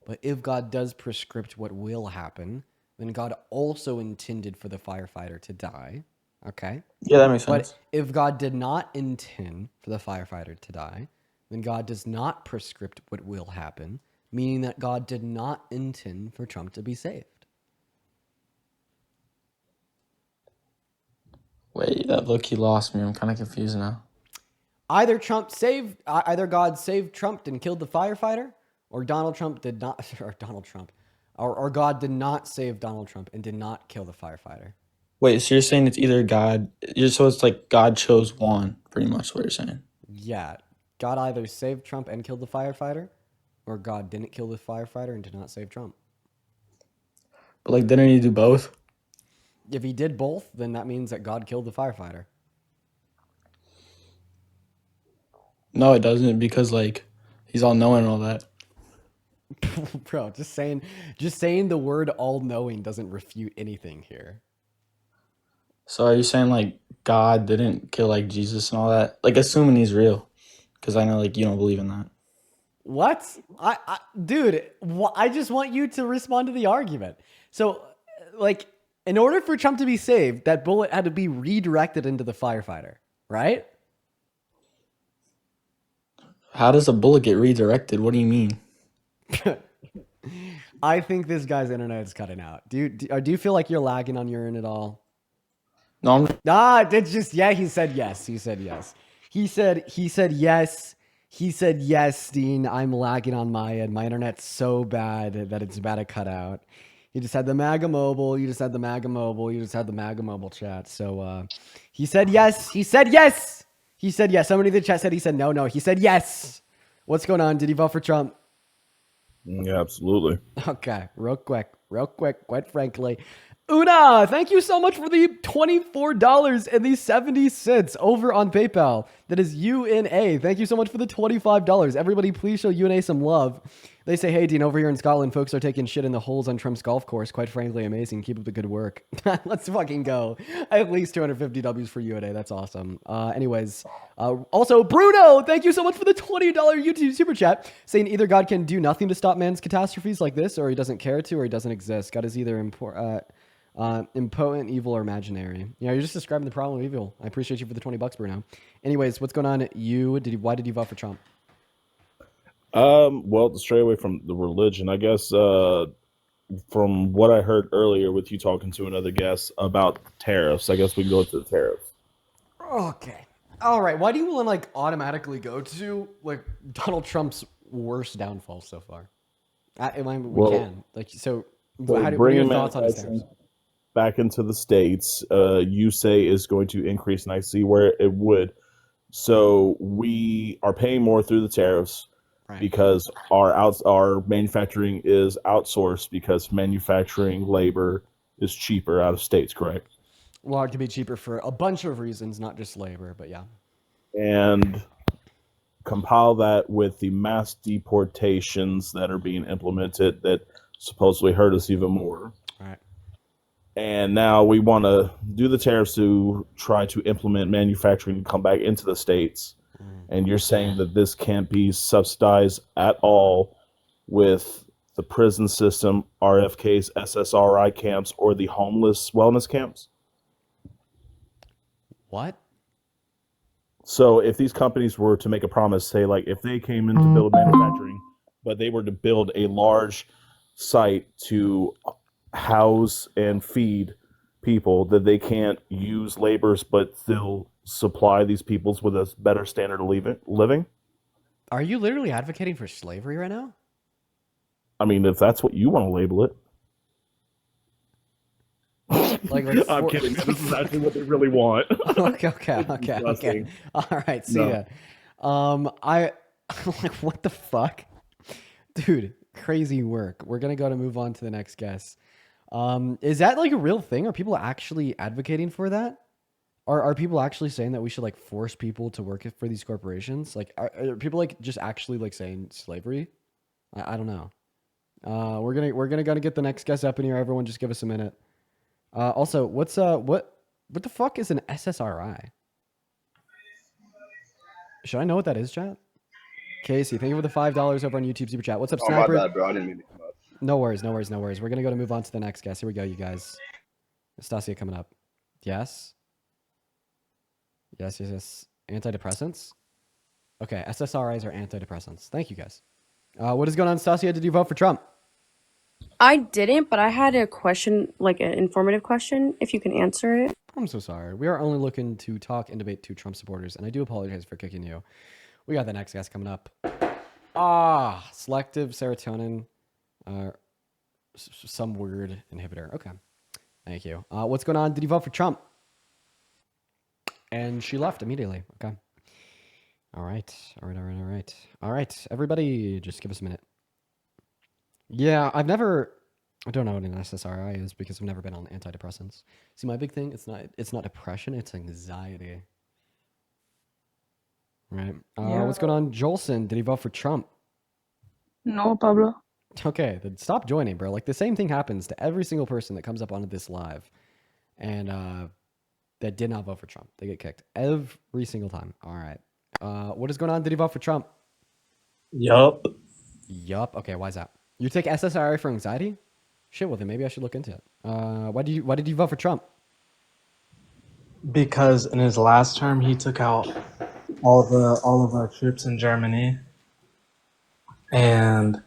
Speaker 1: But if God does prescript what will happen, then God also intended for the firefighter to die. Okay.
Speaker 6: Yeah, that makes sense.
Speaker 1: But if God did not intend for the firefighter to die, then God does not prescript what will happen, meaning that God did not intend for Trump to be saved.
Speaker 6: Wait, that look-y lost me. I'm kind of confused now.
Speaker 1: Either God saved Trump and killed the firefighter, or Donald Trump did not, or God did not save Donald Trump and did not kill the firefighter.
Speaker 6: Wait, so you're saying it's either God, so it's like God chose one, pretty much what you're saying.
Speaker 1: Yeah, God either saved Trump and killed the firefighter, or God didn't kill the firefighter and did not save Trump.
Speaker 6: But didn't he do both?
Speaker 1: If he did both, then that means that God killed the firefighter.
Speaker 6: No, it doesn't, because he's all knowing and all that.
Speaker 1: Bro, just saying the word all knowing doesn't refute anything here.
Speaker 6: So are you saying God didn't kill Jesus and all that? Assuming he's real, because I know you don't believe in that.
Speaker 1: What? Dude, I just want you to respond to the argument. So, in order for Trump to be saved, that bullet had to be redirected into the firefighter, right?
Speaker 6: How does a bullet get redirected? What do you mean?
Speaker 1: I think this guy's internet is cutting out. Do you feel like you're lagging on your end at all?
Speaker 6: No,
Speaker 1: It's just, yeah, he said yes. He said yes. He said yes. He said yes, Dean. I'm lagging on my end. My internet's so bad that it's about to cut out. He just had the Maga mobile. You just had the Maga mobile. You just had the Maga mobile chat. So he said yes. He said yes. He said yes. Somebody in the chat said he said no. No, he said yes. What's going on? Did he vote for Trump?
Speaker 7: Yeah, absolutely.
Speaker 1: Okay, real quick, quite frankly. Una, thank you so much for the $24.70 over on PayPal. That is UNA. Thank you so much for the $25. Everybody, please show UNA some love. They say, hey, Dean, over here in Scotland, folks are taking shit in the holes on Trump's golf course. Quite frankly, amazing. Keep up the good work. Let's fucking go. At least 250 W's for UNA. That's awesome. Also, Bruno, thank you so much for the $20 YouTube super chat, saying either God can do nothing to stop man's catastrophes like this, or he doesn't care to, or he doesn't exist. God is either impotent, evil, or imaginary. You're just describing the problem of evil. I appreciate you for the $20, Bruno. Anyways, what's going on? Why did you vote for Trump?
Speaker 7: Well, to stray away from the religion, I guess, from what I heard earlier with you talking to another guest about tariffs, I guess we can go to the tariffs.
Speaker 1: Okay. All right. Why do you want to automatically go to Donald Trump's worst downfall so far? What are your thoughts on his tariffs?
Speaker 7: Back into the States, you say is going to increase, and I see where it would. So we are paying more through the tariffs, right, because our manufacturing is outsourced because manufacturing labor is cheaper out of states, correct?
Speaker 1: Well, it could be cheaper for a bunch of reasons, not just labor, but yeah.
Speaker 7: And compile that with the mass deportations that are being implemented that supposedly hurt us even more.
Speaker 1: Right.
Speaker 7: And now we want to do the tariffs to try to implement manufacturing and come back into the States. And you're saying that this can't be subsidized at all with the prison system, RFKs, SSRI camps, or the homeless wellness camps?
Speaker 1: What?
Speaker 7: So if these companies were to make a promise, say like if they came in to build manufacturing, but they were to build a large site to house and feed people, that they can't use laborers but still supply these peoples with a better standard of living?
Speaker 1: Are you literally advocating for slavery right now?
Speaker 7: I mean, if that's what you want to label it.
Speaker 1: Like
Speaker 7: I'm kidding. This is actually what they really want.
Speaker 1: Okay. All right, see ya. I like, what the fuck, dude? Crazy work. We're gonna go to move on to the next guest. Is that like a real thing? Are people actually advocating for that? Are people actually saying that we should like force people to work for these corporations? Like, are people like just actually like saying slavery? I don't know. We're gonna get the next guest up in here. Everyone, just give us a minute. Also, what the fuck is an SSRI? Should I know what that is, chat? Casey, thank you for the $5 over on YouTube Super Chat. What's up, Sniper?
Speaker 8: Oh, my bad, bro. I didn't mean to come up.
Speaker 1: No worries. We're gonna go to move on to the next guest. Here we go, you guys. Stasia coming up. Yes. Antidepressants. Okay, SSRIs are antidepressants. Thank you, guys. What is going on, Stasia? Did you vote for Trump?
Speaker 9: I didn't, but I had a question, like an informative question, if you can answer it.
Speaker 1: I'm so sorry. We are only looking to talk and debate to Trump supporters, and I do apologize for kicking you. We got the next guest coming up. Selective serotonin, some weird inhibitor. Okay, thank you. What's going on? Did you vote for Trump? And she left immediately. Okay. All right. Everybody, just give us a minute. Yeah, I don't know what an SSRI is because I've never been on antidepressants. See, my big thing, it's not depression, it's anxiety. Right. What's going on, Jolson? Did he vote for Trump?
Speaker 10: No, Pablo.
Speaker 1: Okay, then stop joining, bro. Like, the same thing happens to every single person that comes up onto this live and that did not vote for Trump. They get kicked every single time. All right. What is going on? Did he vote for Trump?
Speaker 6: Yup.
Speaker 1: Okay, why is that? You take SSRI for anxiety? Shit, well then maybe I should look into it. Why did you vote for Trump?
Speaker 11: Because in his last term, he took out all of our troops in Germany, and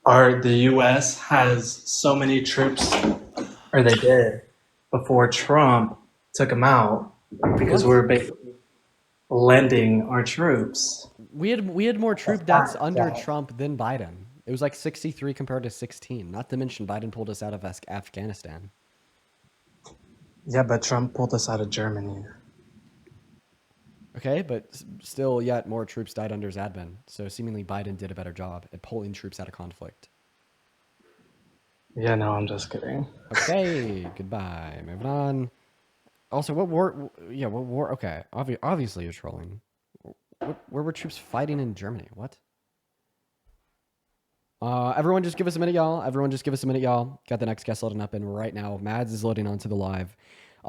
Speaker 11: the U.S. has so many troops, or they did, before Trump took them out, because we were basically lending our troops.
Speaker 1: We had more troop deaths under Trump than Biden. It was like 63 compared to 16. Not to mention Biden pulled us out of Afghanistan.
Speaker 11: Yeah, but Trump pulled us out of Germany.
Speaker 1: Okay, but still, yet more troops died under Zadman. So seemingly Biden did a better job at pulling troops out of conflict.
Speaker 11: Yeah, no, I'm just kidding.
Speaker 1: Okay, goodbye. Moving on. Also, what war? Yeah, what war? Okay, obviously you're trolling. Where were troops fighting in Germany? What? Everyone just give us a minute, y'all. Got the next guest loading up in right now. Mads is loading onto the live.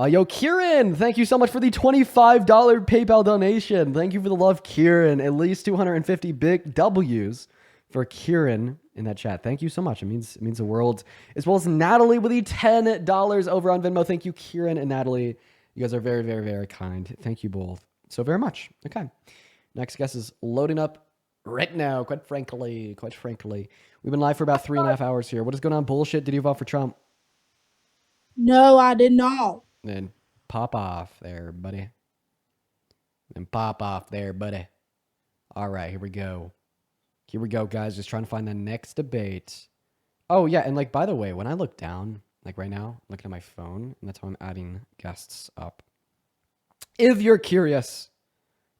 Speaker 1: Yo, Kieran, thank you so much for the $25 PayPal donation. Thank you for the love, Kieran. At least 250 big W's for Kieran in that chat. Thank you so much. It means the world. As well as Natalie with the $10 over on Venmo. Thank you, Kieran and Natalie. You guys are very, very, very kind. Thank you both so very much. Okay. Next guest is loading up right now, quite frankly. We've been live for about 3.5 hours here. What is going on? Bullshit. Did you vote for Trump?
Speaker 10: No, I did not.
Speaker 1: Then pop off there, buddy. All right, here we go. Guys. Just trying to find the next debate. Oh, yeah, and like, by the way, when I look down, like right now, I'm looking at my phone, and that's how I'm adding guests up. If you're curious.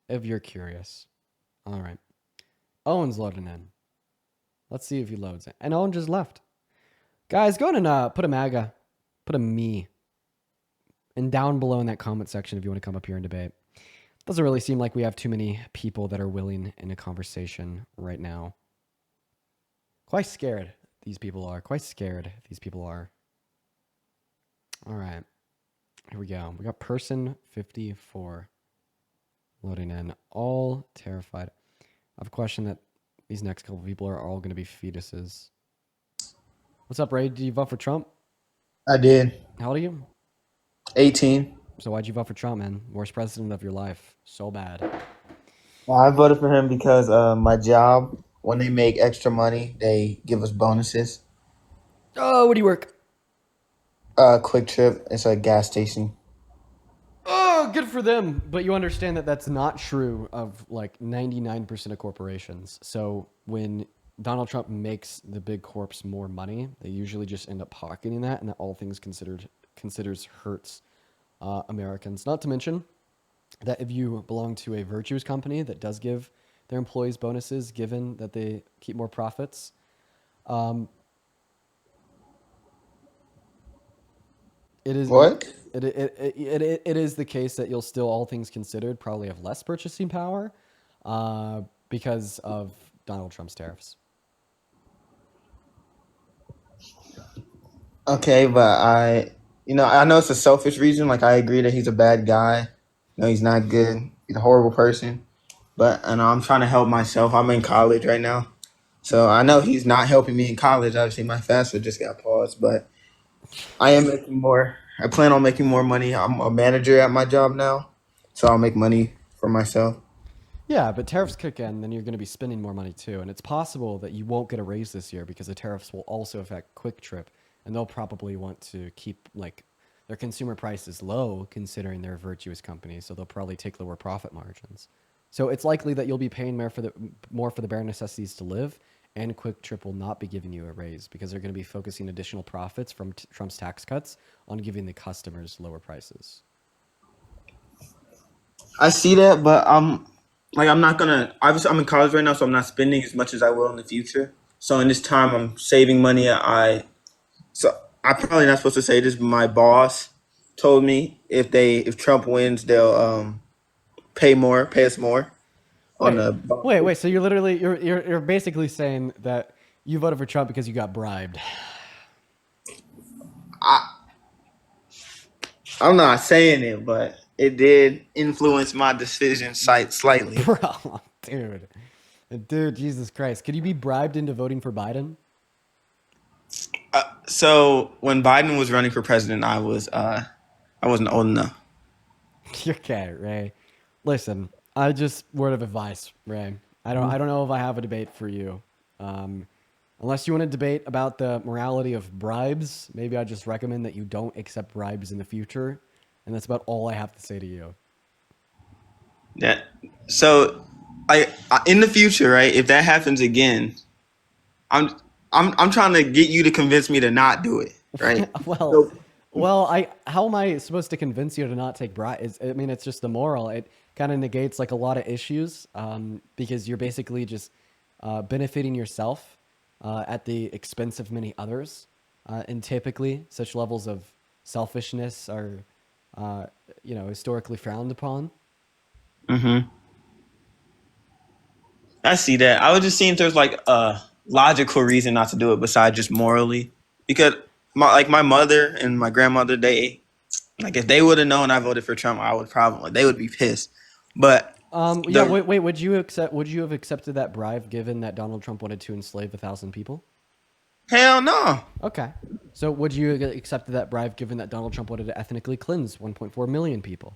Speaker 1: All right. Owen's loading in. Let's see if he loads it. And Owen just left. Guys, go ahead and put a Maga. Put a me. And down below in that comment section if you want to come up here and debate. Doesn't really seem like we have too many people that are willing in a conversation right now. Quite scared these people are. All right. Here we go. We got person 54 loading in. All terrified. I have a question that these next couple people are all going to be fetuses. What's up, Ray? Did you vote for Trump?
Speaker 8: I did.
Speaker 1: How old are you?
Speaker 8: 18.
Speaker 1: So why'd you vote for Trump, man? Worst president of your life. So bad.
Speaker 8: I voted for him because my job, when they make extra money, they give us bonuses.
Speaker 1: Oh, where do you work?
Speaker 8: Quick Trip. It's a gas station.
Speaker 1: Oh, good for them. But you understand that that's not true of like 99% of corporations. So when Donald Trump makes the big corps more money, they usually just end up pocketing that, and that all things considers hurts Americans. Not to mention that if you belong to a virtuous company that does give their employees bonuses, given that they keep more profits, it is
Speaker 8: What?
Speaker 1: It is the case that you'll still, all things considered, probably have less purchasing power because of Donald Trump's tariffs.
Speaker 8: Okay, but I know it's a selfish reason. Like, I agree that he's a bad guy. No, he's not good. He's a horrible person. But I'm trying to help myself. I'm in college right now. So I know he's not helping me in college. Obviously, my FAFSA just got paused, but I am making more. I plan on making more money. I'm a manager at my job now, so I'll make money for myself.
Speaker 1: Yeah, but tariffs kick in, then you're going to be spending more money too. And it's possible that you won't get a raise this year because the tariffs will also affect Quick Trip. And they'll probably want to keep like their consumer prices low considering they're a virtuous company. So they'll probably take lower profit margins. So it's likely that you'll be paying more for the bare necessities to live, and Quick Trip will not be giving you a raise because they're going to be focusing additional profits from Trump's tax cuts on giving the customers lower prices.
Speaker 8: I see that, but I'm not gonna. Obviously, I'm in college right now, so I'm not spending as much as I will in the future. So in this time, I'm saving money. So I'm probably not supposed to say this, but my boss told me if Trump wins, they'll pay us more on the.
Speaker 1: Wait. So you're basically saying that you voted for Trump because you got bribed.
Speaker 8: I'm not saying it, but it did influence my decision slightly.
Speaker 1: Bro, dude, Jesus Christ. Could you be bribed into voting for Biden?
Speaker 8: So when Biden was running for president, I wasn't old enough.
Speaker 1: Okay, Ray. Listen, word of advice, Ray. I don't know if I have a debate for you. Unless you want to debate about the morality of bribes, maybe I just recommend that you don't accept bribes in the future. And that's about all I have to say to you.
Speaker 8: Yeah. So, in the future, right? If that happens again, I'm trying to get you to convince me to not do it, right?
Speaker 1: How am I supposed to convince you to not take bribes? I mean, it's just the moral. It kind of negates like a lot of issues because you're basically just benefiting yourself at the expense of many others. And typically, such levels of selfishness are, historically frowned upon.
Speaker 8: Mm-hmm. I see that. I was just seeing if there's like a logical reason not to do it besides just morally, because my mother and my grandmother, if they would have known I voted for Trump, they would be pissed. But
Speaker 1: wait. Would you have accepted that bribe given that Donald Trump wanted to enslave 1,000 people?
Speaker 8: Hell no.
Speaker 1: Okay. So would you have accepted that bribe given that Donald Trump wanted to ethnically cleanse 1.4 million people?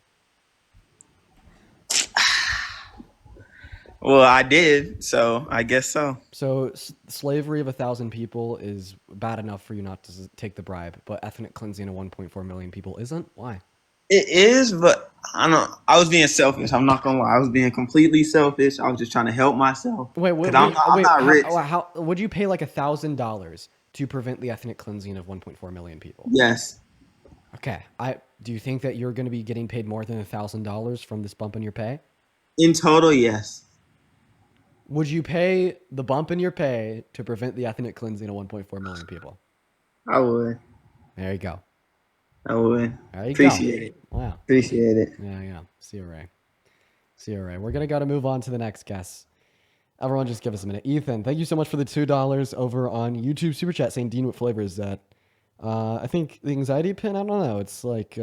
Speaker 8: Well, I did, so I guess so.
Speaker 1: So slavery of 1,000 people is bad enough for you not to take the bribe, but ethnic cleansing of 1.4 million people isn't? Why?
Speaker 8: It is, but I don't know. I was being selfish. I'm not gonna lie. I was being completely selfish. I was just trying to help myself.
Speaker 1: I'm not rich. How would you pay like $1,000 to prevent the ethnic cleansing of 1.4 million people?
Speaker 8: Yes.
Speaker 1: Okay. Do you think that you're going to be getting paid more than $1,000 from this bump in your pay?
Speaker 8: In total, yes.
Speaker 1: Would you pay the bump in your pay to prevent the ethnic cleansing of 1.4 million people?
Speaker 8: I would.
Speaker 1: There you go.
Speaker 8: I would.
Speaker 1: There you
Speaker 8: Appreciate
Speaker 1: go.
Speaker 8: it.
Speaker 1: Wow.
Speaker 8: Appreciate it.
Speaker 1: Yeah. See you, Ray. See, all right. We're going to move on to the next guest. Everyone just give us a minute. Ethan, thank you so much for the $2 over on YouTube Super Chat saying, Dean, what flavor is that? I think the anxiety pin, I don't know. It's like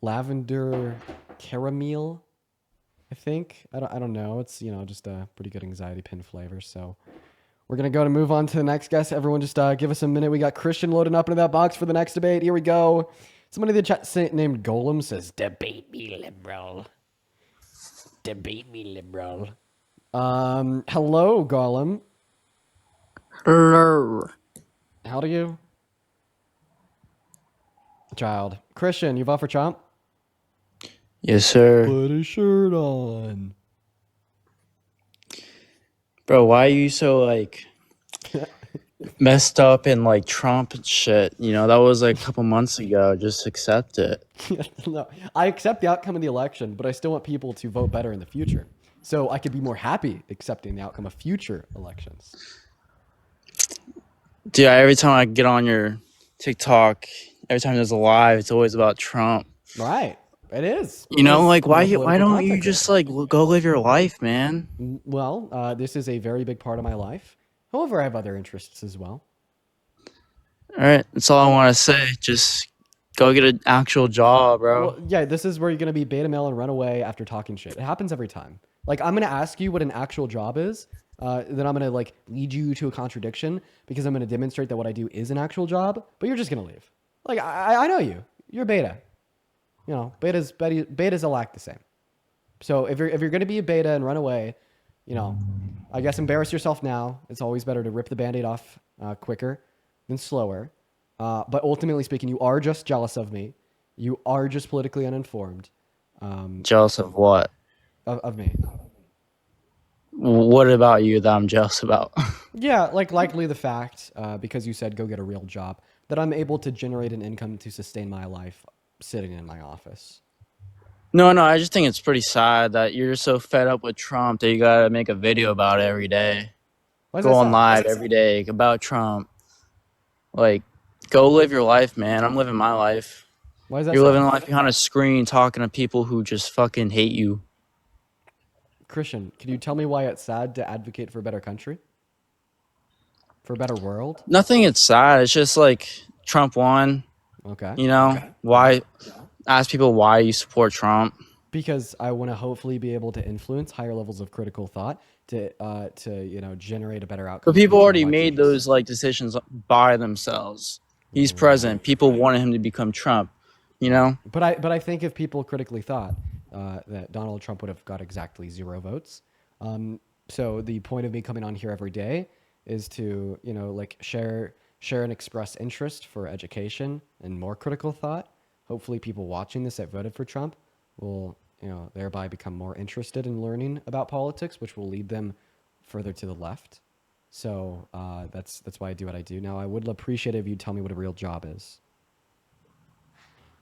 Speaker 1: lavender caramel, I think. I don't know. It's, just a pretty good anxiety pin flavor. So we're going to move on to the next guest. Everyone just give us a minute. We got Christian loading up into that box for the next debate. Here we go. Somebody in the chat named Golem says, debate me, liberal. Debate me, liberal. Hello, Golem.
Speaker 12: Hello.
Speaker 1: How do you? Child. Christian, you vote for Trump?
Speaker 6: Yes, sir.
Speaker 1: Put a shirt on.
Speaker 6: Bro, why are you so like messed up in like Trump and shit? That was like a couple months ago. Just accept it.
Speaker 1: No, I accept the outcome of the election, but I still want people to vote better in the future. So I could be more happy accepting the outcome of future elections.
Speaker 6: Dude, every time I get on your TikTok, every time there's a live, it's always about Trump.
Speaker 1: Right. It is.
Speaker 6: Like why don't you just like go live your life, man?
Speaker 1: Well, this is a very big part of my life. However, I have other interests as well.
Speaker 6: All right, that's all I want to say. Just go get an actual job, bro.
Speaker 1: Well, yeah, this is where you're going to be beta male and run away after talking shit. It happens every time. Like, I'm going to ask you what an actual job is. Then I'm going to like lead you to a contradiction because I'm going to demonstrate that what I do is an actual job, but you're just going to leave. Like, I know you. You're beta. Betas all act the same. So if you're going to be a beta and run away, I guess embarrass yourself now. It's always better to rip the Band-Aid off quicker than slower. But ultimately speaking, you are just jealous of me. You are just politically uninformed.
Speaker 6: Jealous of what?
Speaker 1: Of me.
Speaker 6: What about you that I'm jealous about?
Speaker 1: Yeah, like likely the fact, because you said go get a real job, that I'm able to generate an income to sustain my life sitting in my office.
Speaker 6: No, I just think it's pretty sad that you're so fed up with Trump that you gotta make a video about it every day. Go on live every day about Trump. Like, go live your life, man. I'm living my life.
Speaker 1: Why is that
Speaker 6: You're
Speaker 1: sad?
Speaker 6: living a life behind a screen talking to people who just fucking hate you.
Speaker 1: Christian, can you tell me why it's sad to advocate for a better country? For a better world?
Speaker 6: Nothing, it's sad. It's just like Trump won.
Speaker 1: Okay.
Speaker 6: Why? Ask people why you support Trump.
Speaker 1: Because I want to hopefully be able to influence higher levels of critical thought to generate a better outcome.
Speaker 6: But people already made those like decisions by themselves. He's president. People wanted him to become Trump.
Speaker 1: But I think if people critically thought that Donald Trump would have got exactly 0 votes, so the point of me coming on here every day is to share and express interest for education and more critical thought. Hopefully, people watching this that voted for Trump will thereby become more interested in learning about politics, which will lead them further to the left. So that's why I do what I do. Now, I would appreciate it if you tell me what a real job is.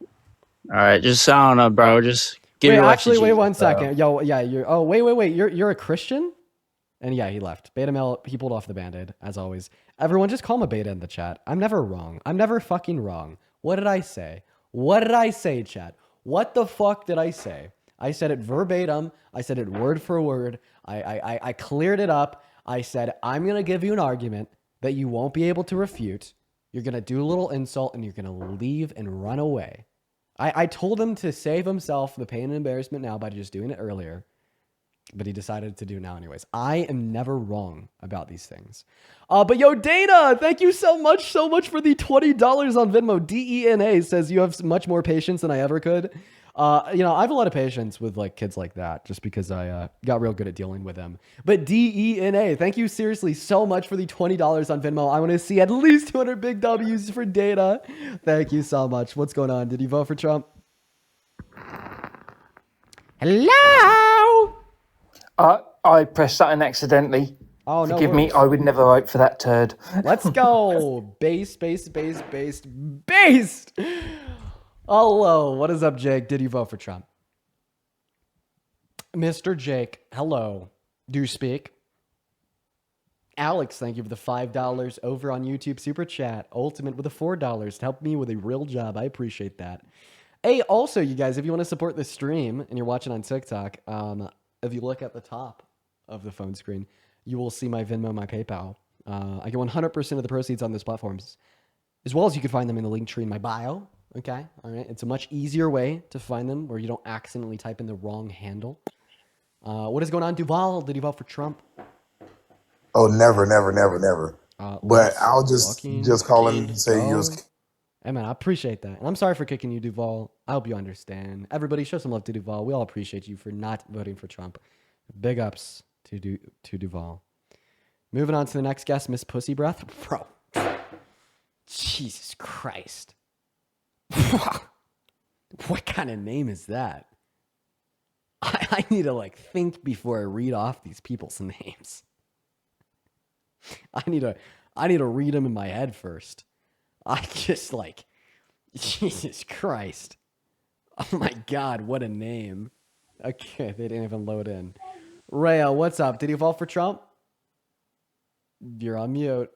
Speaker 6: All right, just I don't know, bro. Just give your life to Jesus,
Speaker 1: wait one second.
Speaker 6: bro.
Speaker 1: Yo, yeah, wait. You're a Christian? And yeah, he left. Beta male, he pulled off the Band-Aid, as always. Everyone, just call him a beta in the chat. I'm never wrong. I'm never fucking wrong. What did I say? What did I say, chat? What the fuck did I say? I said it verbatim. I said it word for word. I cleared it up. I said, I'm going to give you an argument that you won't be able to refute. You're going to do a little insult, and you're going to leave and run away. I told him to save himself the pain and embarrassment now by just doing it earlier. But he decided to do it now anyways. I am never wrong about these things. But yo, Dana, thank you so much for the $20 on Venmo. DENA says you have much more patience than I ever could. I have a lot of patience with like kids like that just because I got real good at dealing with them. But DENA, thank you seriously so much for the $20 on Venmo. I want to see at least 200 big W's for Dana. Thank you so much. What's going on? Did you vote for Trump? Hello?
Speaker 12: I pressed something accidentally.
Speaker 1: Oh, no.
Speaker 12: Forgive me, I would never vote for that turd.
Speaker 1: Let's go. Based. Hello. What is up, Jake? Did you vote for Trump? Mr. Jake, hello. Do you speak? Alex, thank you for the $5 over on YouTube Super Chat. Ultimate with the $4 to help me with a real job. I appreciate that. Hey, also, you guys, if you want to support the stream and you're watching on TikTok, if you look at the top of the phone screen, you will see my Venmo, my PayPal. I get 100% of the proceeds on those platforms, as well as you can find them in the link tree in my bio. Okay, all right. It's a much easier way to find them where you don't accidentally type in the wrong handle. What is going on, Duval? Did you vote for Trump?
Speaker 13: Oh, never, never, never, never. But
Speaker 1: Let's
Speaker 13: I'll just call him and say you
Speaker 1: go.
Speaker 13: was.
Speaker 1: Hey man, I appreciate that. And I'm sorry for kicking you, Duval. I hope you understand. Everybody show some love to Duval. We all appreciate you for not voting for Trump. Big ups to Duval. Moving on to the next guest, Miss Pussy Breath. Bro. Jesus Christ. What kind of name is that? I need to like think before I read off these people's names. I need to read them in my head first. I just like, Jesus Christ. Oh my God, what a name. Okay, they didn't even load in. Rayo, what's up? Did you vote for Trump? You're on mute.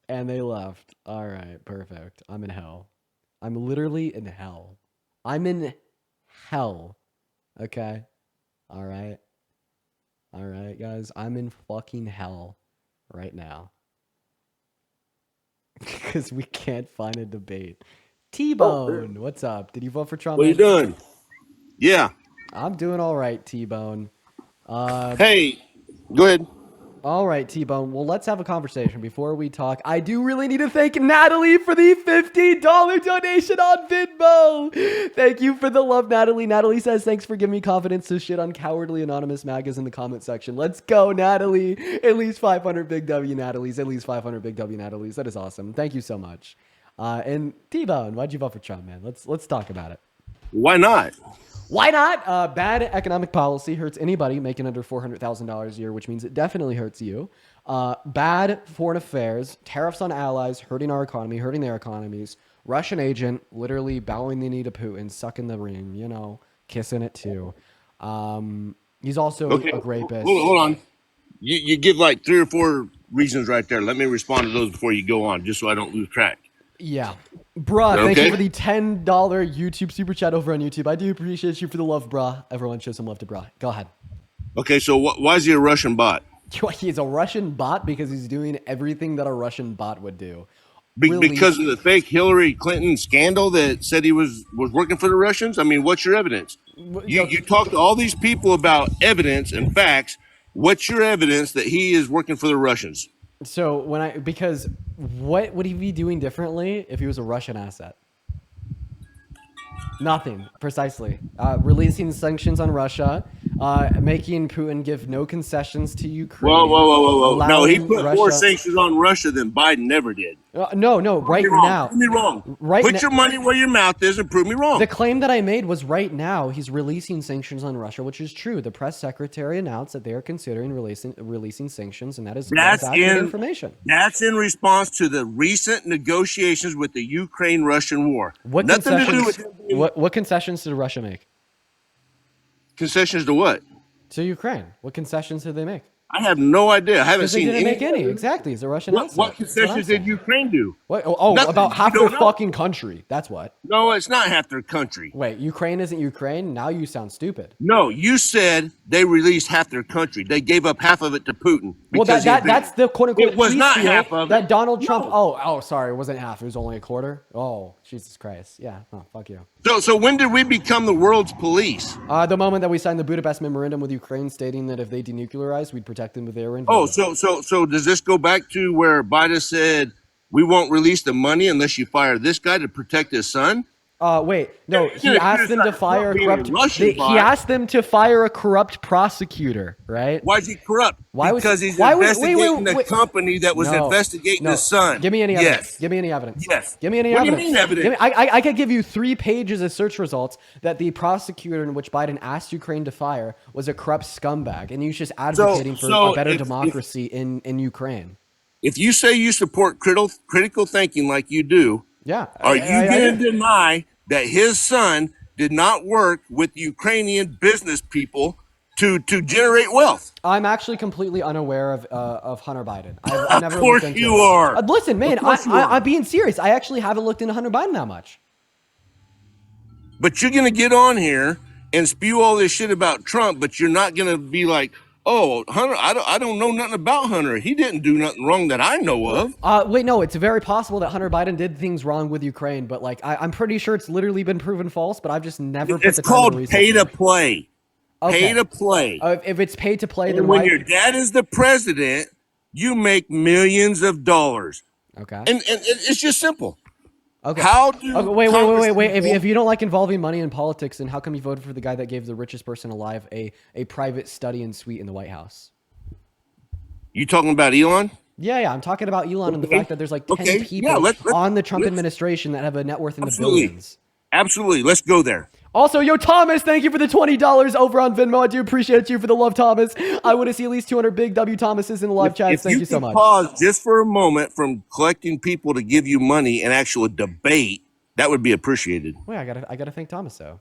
Speaker 1: And they left. All right, perfect. I'm in hell. I'm literally in hell. I'm in hell. Okay? All right? All right, guys. I'm in fucking hell right now. Because we can't find a debate. T-Bone, what's up? Did you vote for Trump?
Speaker 14: What are you doing? Yeah.
Speaker 1: I'm doing all right, T-Bone.
Speaker 14: Hey, go ahead.
Speaker 1: All right, T-Bone. Well, let's have a conversation before we talk. I do really need to thank Natalie for the $50 donation on Venmo. Thank you for the love, Natalie. Natalie says, thanks for giving me confidence to shit on cowardly anonymous magas in the comment section. Let's go, Natalie. At least 500 big W Natalies. At least 500 big W Natalies. That is awesome. Thank you so much. And T-Bone, why'd you vote for Trump, man? Let's talk about it.
Speaker 14: Why not?
Speaker 1: Why not? Bad economic policy hurts anybody making under $400,000 a year, which means it definitely hurts you. Bad foreign affairs, tariffs on allies, hurting our economy, hurting their economies. Russian agent, literally bowing the knee to Putin, sucking the ring, you know, kissing it too. He's also a rapist.
Speaker 14: Hold on. You give like 3 or 4 reasons right there. Let me respond to those before you go on, just so I don't lose track.
Speaker 1: Yeah. Bruh,
Speaker 14: okay?
Speaker 1: Thank you for the $10 YouTube super chat over on YouTube. I do appreciate you for the love, bruh. Everyone show some love to bruh. Go ahead.
Speaker 14: Okay, so why is he a Russian bot?
Speaker 1: He's a Russian bot because he's doing everything that a Russian bot would do.
Speaker 14: Because of the fake Hillary Clinton scandal that said he was working for the Russians? I mean, what's your evidence? You talk to all these people about evidence and facts. What's your evidence that he is working for the Russians?
Speaker 1: So because what would he be doing differently if he was a Russian asset? Nothing, precisely. Releasing sanctions on Russia, making Putin give no concessions to Ukraine.
Speaker 14: Whoa. No, he put more sanctions on Russia than Biden never did.
Speaker 1: No, right now.
Speaker 14: Prove me wrong. Put your money where your mouth is and prove me wrong.
Speaker 1: The claim that I made was right now he's releasing sanctions on Russia, which is true. The press secretary announced that they are considering releasing sanctions, and that's accurate information.
Speaker 14: That's in response to the recent negotiations with the Ukraine-Russian war.
Speaker 1: What concessions did Russia make?
Speaker 14: Concessions to what?
Speaker 1: To Ukraine. What concessions did they make?
Speaker 14: I have no idea. I haven't seen
Speaker 1: they didn't make any. Exactly. It's a Russian asset.
Speaker 14: What concessions did Ukraine do?
Speaker 1: About half their fucking country. That's what.
Speaker 14: No, it's not half their country.
Speaker 1: Wait, Ukraine isn't Ukraine? Now you sound stupid.
Speaker 14: No, you said they released half their country. They gave up half of it to Putin.
Speaker 1: Well, that's the quote unquote.
Speaker 14: It was not half of it.
Speaker 1: That Donald Trump. No. Sorry, it wasn't half. It was only a quarter. Oh, Jesus Christ. Yeah. Oh, fuck you.
Speaker 14: So when did we become the world's police?
Speaker 1: The moment that we signed the Budapest Memorandum with Ukraine, stating that if they denuclearized, we'd protect them with their invasion.
Speaker 14: Oh, so does this go back to where Biden said we won't release the money unless you fire this guy to protect his son?
Speaker 1: Wait, no. He asked them to fire a corrupt. He asked them to fire a corrupt prosecutor, right?
Speaker 14: Why is he corrupt? Because he's investigating the company that was investigating his son.
Speaker 1: Give me any evidence.
Speaker 14: Yes.
Speaker 1: Give me any evidence.
Speaker 14: Yes.
Speaker 1: Give me any
Speaker 14: what
Speaker 1: evidence.
Speaker 14: What do you mean evidence?
Speaker 1: I could give you 3 pages of search results that the prosecutor in which Biden asked Ukraine to fire was a corrupt scumbag, and he's just advocating for a better democracy in Ukraine.
Speaker 14: If you say you support critical thinking like you do, are you going to deny that his son did not work with Ukrainian business people to generate wealth?
Speaker 1: I'm actually completely unaware of Hunter Biden. I've never
Speaker 14: of course
Speaker 1: looked into
Speaker 14: you
Speaker 1: it.
Speaker 14: are.
Speaker 1: Listen, man, I'm being serious. I actually haven't looked into Hunter Biden that much.
Speaker 14: But you're gonna get on here and spew all this shit about Trump, but you're not gonna be like, oh, Hunter, I don't know nothing about Hunter. He didn't do nothing wrong that I know of.
Speaker 1: Wait, no, it's very possible that Hunter Biden did things wrong with Ukraine, but like I'm pretty sure it's literally been proven false. But I've just never put the time
Speaker 14: called
Speaker 1: to research
Speaker 14: pay to
Speaker 1: it.
Speaker 14: play.
Speaker 1: Okay.
Speaker 14: Pay to play.
Speaker 1: If it's paid to play,
Speaker 14: And
Speaker 1: then
Speaker 14: when
Speaker 1: why?
Speaker 14: your dad is the president, you make millions of dollars.
Speaker 1: Okay.
Speaker 14: And it's just simple.
Speaker 1: Okay.
Speaker 14: How do
Speaker 1: Wait. If you don't like involving money in politics, then how come you voted for the guy that gave the richest person alive a private study and suite in the White House?
Speaker 14: You talking about Elon?
Speaker 1: Yeah, I'm talking about Elon and the fact that there's like 10 people on the Trump administration that have a net worth in the billions.
Speaker 14: Absolutely. Let's go there.
Speaker 1: Also, yo, Thomas, thank you for the $20 over on Venmo. I do appreciate you for the love, Thomas. I want to see at least 200 big W Thomases in the live chat. Thank you so much.
Speaker 14: Pause just for a moment from collecting people to give you money and actual debate, that would be appreciated.
Speaker 1: Wait, I gotta thank Thomas though.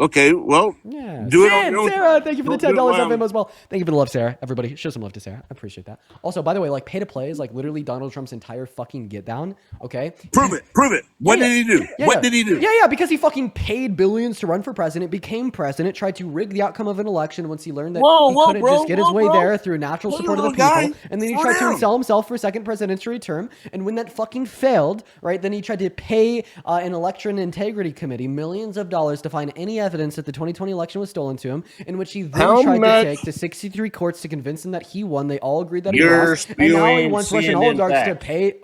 Speaker 14: Okay, well,
Speaker 1: yeah.
Speaker 14: Do it on your own.
Speaker 1: Sarah, thank you for the $10 on
Speaker 14: Venmo
Speaker 1: as well. Thank you for the love, Sarah. Everybody, show some love to Sarah. I appreciate that. Also, by the way, like pay to play is like literally Donald Trump's entire fucking get down. Okay,
Speaker 14: prove it. What did he do? What did he do?
Speaker 1: Yeah, because he fucking paid billions to run for president, became president, tried to rig the outcome of an election once he learned that he couldn't just get his way there through natural support of the people, and then he tried to sell himself for a second presidential term. And when that fucking failed, right, then he tried to pay an election integrity committee millions of dollars to find any evidence that the 2020 election was stolen to him, in which he then tried to take to 63 courts to convince them that he won. They all agreed that he lost, and now he wants Russian oligarchs to pay.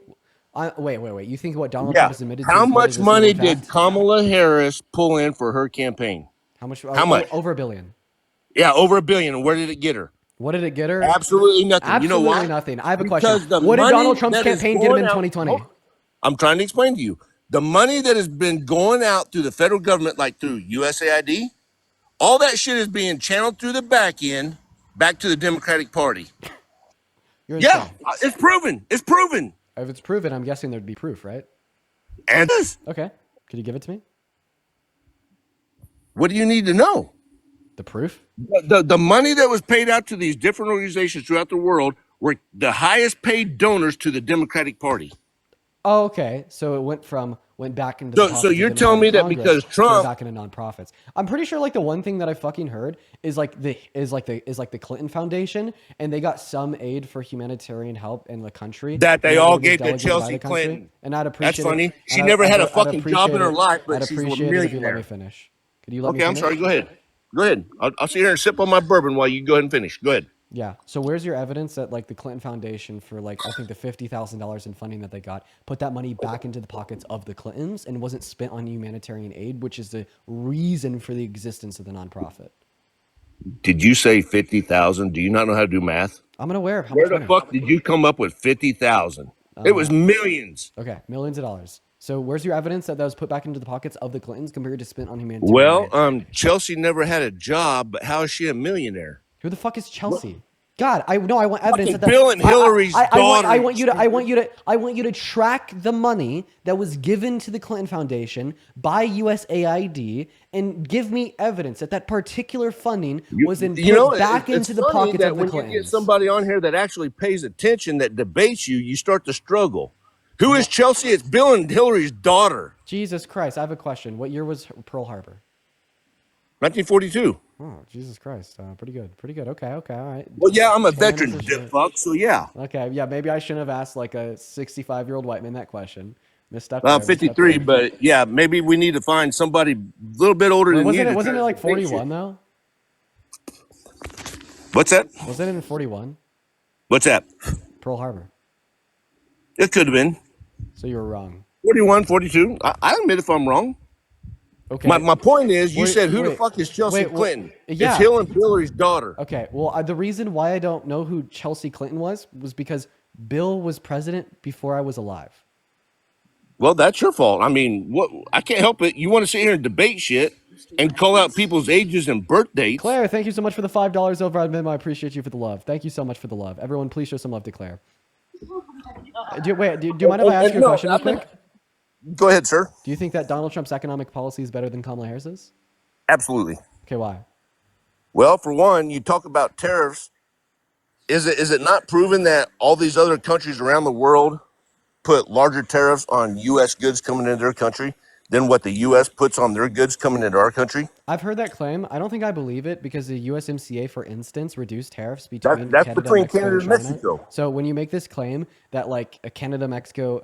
Speaker 1: Wait. You think what Donald Trump has admitted to?
Speaker 14: How much money did Kamala Harris pull in for her campaign?
Speaker 1: How much? Over $1 billion.
Speaker 14: Yeah, over $1 billion. And where did it get her?
Speaker 1: What did it get her?
Speaker 14: Absolutely nothing.
Speaker 1: Absolutely
Speaker 14: you know why?
Speaker 1: Nothing. I have a question. What did Donald Trump's campaign get him in 2020?
Speaker 14: I'm trying to explain to you. The money that has been going out through the federal government, like through USAID, all that shit is being channeled through the back end back to the Democratic Party. Yeah, it's proven. It's proven.
Speaker 1: If it's proven, I'm guessing there'd be proof, right?
Speaker 14: And
Speaker 1: okay, could you give it to me?
Speaker 14: What do you need to know?
Speaker 1: The proof?
Speaker 14: The money that was paid out to these different organizations throughout the world were the highest paid donors to the Democratic Party.
Speaker 1: Oh, okay. So it went back into the
Speaker 14: so you're telling me that because Trump
Speaker 1: back into nonprofits. I'm pretty sure like the one thing that I fucking heard is like the Clinton Foundation, and they got some aid for humanitarian help in the country
Speaker 14: that they all gave to Chelsea Clinton.
Speaker 1: And I'd appreciate.
Speaker 14: That's funny. She never had a fucking job in her life, but she's a millionaire.
Speaker 1: If you let me finish. Could you let me
Speaker 14: finish? Okay, I'm sorry. Go ahead. Go ahead. I'll sit here and sip on my bourbon while you go ahead and finish. Go ahead.
Speaker 1: Yeah. So where's your evidence that like the Clinton Foundation for like I think the $50,000 in funding that they got put that money back into the pockets of the Clintons and wasn't spent on humanitarian aid, which is the reason for the existence of the nonprofit?
Speaker 14: Did you say 50,000? Do you not know how to do math?
Speaker 1: I'm unaware of how
Speaker 14: much.
Speaker 1: Where
Speaker 14: the fuck did you come up with 50,000? It was millions.
Speaker 1: Okay, millions of dollars. So where's your evidence that was put back into the pockets of the Clintons compared to spent on humanitarian aid?
Speaker 14: Chelsea never had a job, but how is she a millionaire?
Speaker 1: Who the fuck is Chelsea? God, I want evidence that
Speaker 14: Bill and Hillary's daughter.
Speaker 1: I want you to track the money that was given to the Clinton Foundation by USAID and give me evidence that particular funding was put back into the pockets of the Clintons.
Speaker 14: When you get somebody on here that actually pays attention, that debates you, you start to struggle. Who is Chelsea? It's Bill and Hillary's daughter.
Speaker 1: Jesus Christ, I have a question. What year was Pearl Harbor?
Speaker 14: 1942.
Speaker 1: Oh, Jesus Christ. Pretty good. Okay, all right.
Speaker 14: Well, yeah, I'm a veteran, fuck, so yeah.
Speaker 1: Okay, yeah, maybe I shouldn't have asked like a 65-year-old white man that question. Missed up.
Speaker 14: 53, but yeah, maybe we need to find somebody a little bit older than you.
Speaker 1: Wasn't it like 41 though?
Speaker 14: What's that?
Speaker 1: Wasn't it in 41?
Speaker 14: What's that?
Speaker 1: Pearl Harbor.
Speaker 14: It could have been.
Speaker 1: So you were wrong.
Speaker 14: 41, 42. I admit if I'm wrong.
Speaker 1: Okay.
Speaker 14: My point is, you said who the fuck is Chelsea Clinton?
Speaker 1: Yeah.
Speaker 14: It's Hill and Hillary's daughter.
Speaker 1: Okay. Well, the reason why I don't know who Chelsea Clinton was because Bill was president before I was alive.
Speaker 14: Well, that's your fault. I mean, what? I can't help it. You want to sit here and debate shit and call out people's ages and birth dates.
Speaker 1: Claire, thank you so much for the $5 over on Venmo. I appreciate you for the love. Thank you so much for the love. Everyone, please show some love to Claire. Do you mind if I ask you a question real quick?
Speaker 14: Go ahead, sir.
Speaker 1: Do you think that Donald Trump's economic policy is better than Kamala Harris's?
Speaker 14: Absolutely.
Speaker 1: Okay, why?
Speaker 14: Well, for one, you talk about tariffs. Is it not proven that all these other countries around the world put larger tariffs on U.S. goods coming into their country? than what the U.S. puts on their goods coming into our country?
Speaker 1: I've heard that claim. I don't think I believe it because the USMCA, for instance, reduced tariffs between
Speaker 14: That's
Speaker 1: Canada,
Speaker 14: between
Speaker 1: Mexico,
Speaker 14: Canada
Speaker 1: and
Speaker 14: and
Speaker 1: China.
Speaker 14: Mexico.
Speaker 1: So when you make this claim that like Canada and Mexico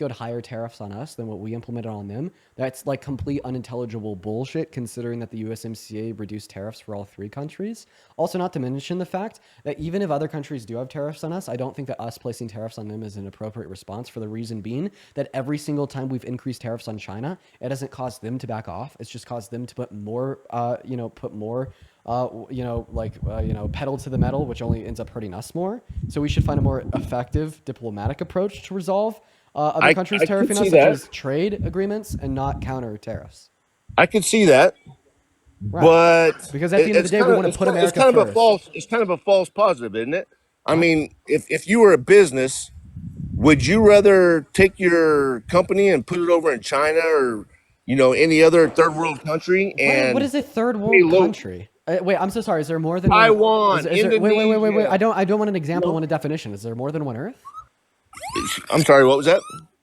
Speaker 1: had higher tariffs on us than what we implemented on them, that's like complete unintelligible bullshit considering that the USMCA reduced tariffs for all three countries. Also, not to mention the fact that even if other countries do have tariffs on us, I don't think that us placing tariffs on them is an appropriate response, for the reason being that every single time we've increased tariffs on China, it hasn't caused them to back off. It's just caused them to put more, pedal to the metal, which only ends up hurting us more. So we should find a more effective diplomatic approach to resolve other countries tariffing us, such as trade agreements and not counter tariffs.
Speaker 14: I could see that,
Speaker 1: Right.
Speaker 14: but
Speaker 1: because at the end of the day, we want to put America first.
Speaker 14: It's kind of a false positive, isn't it? I mean, if you were a business, would you rather take your company and put it over in China or any other third world country? And
Speaker 1: what is a third world country? Wait, I'm so sorry. Is there more than
Speaker 14: Taiwan?
Speaker 1: Wait. I don't want an example. I want a definition. Is there more than one Earth?
Speaker 14: I'm sorry. What was that?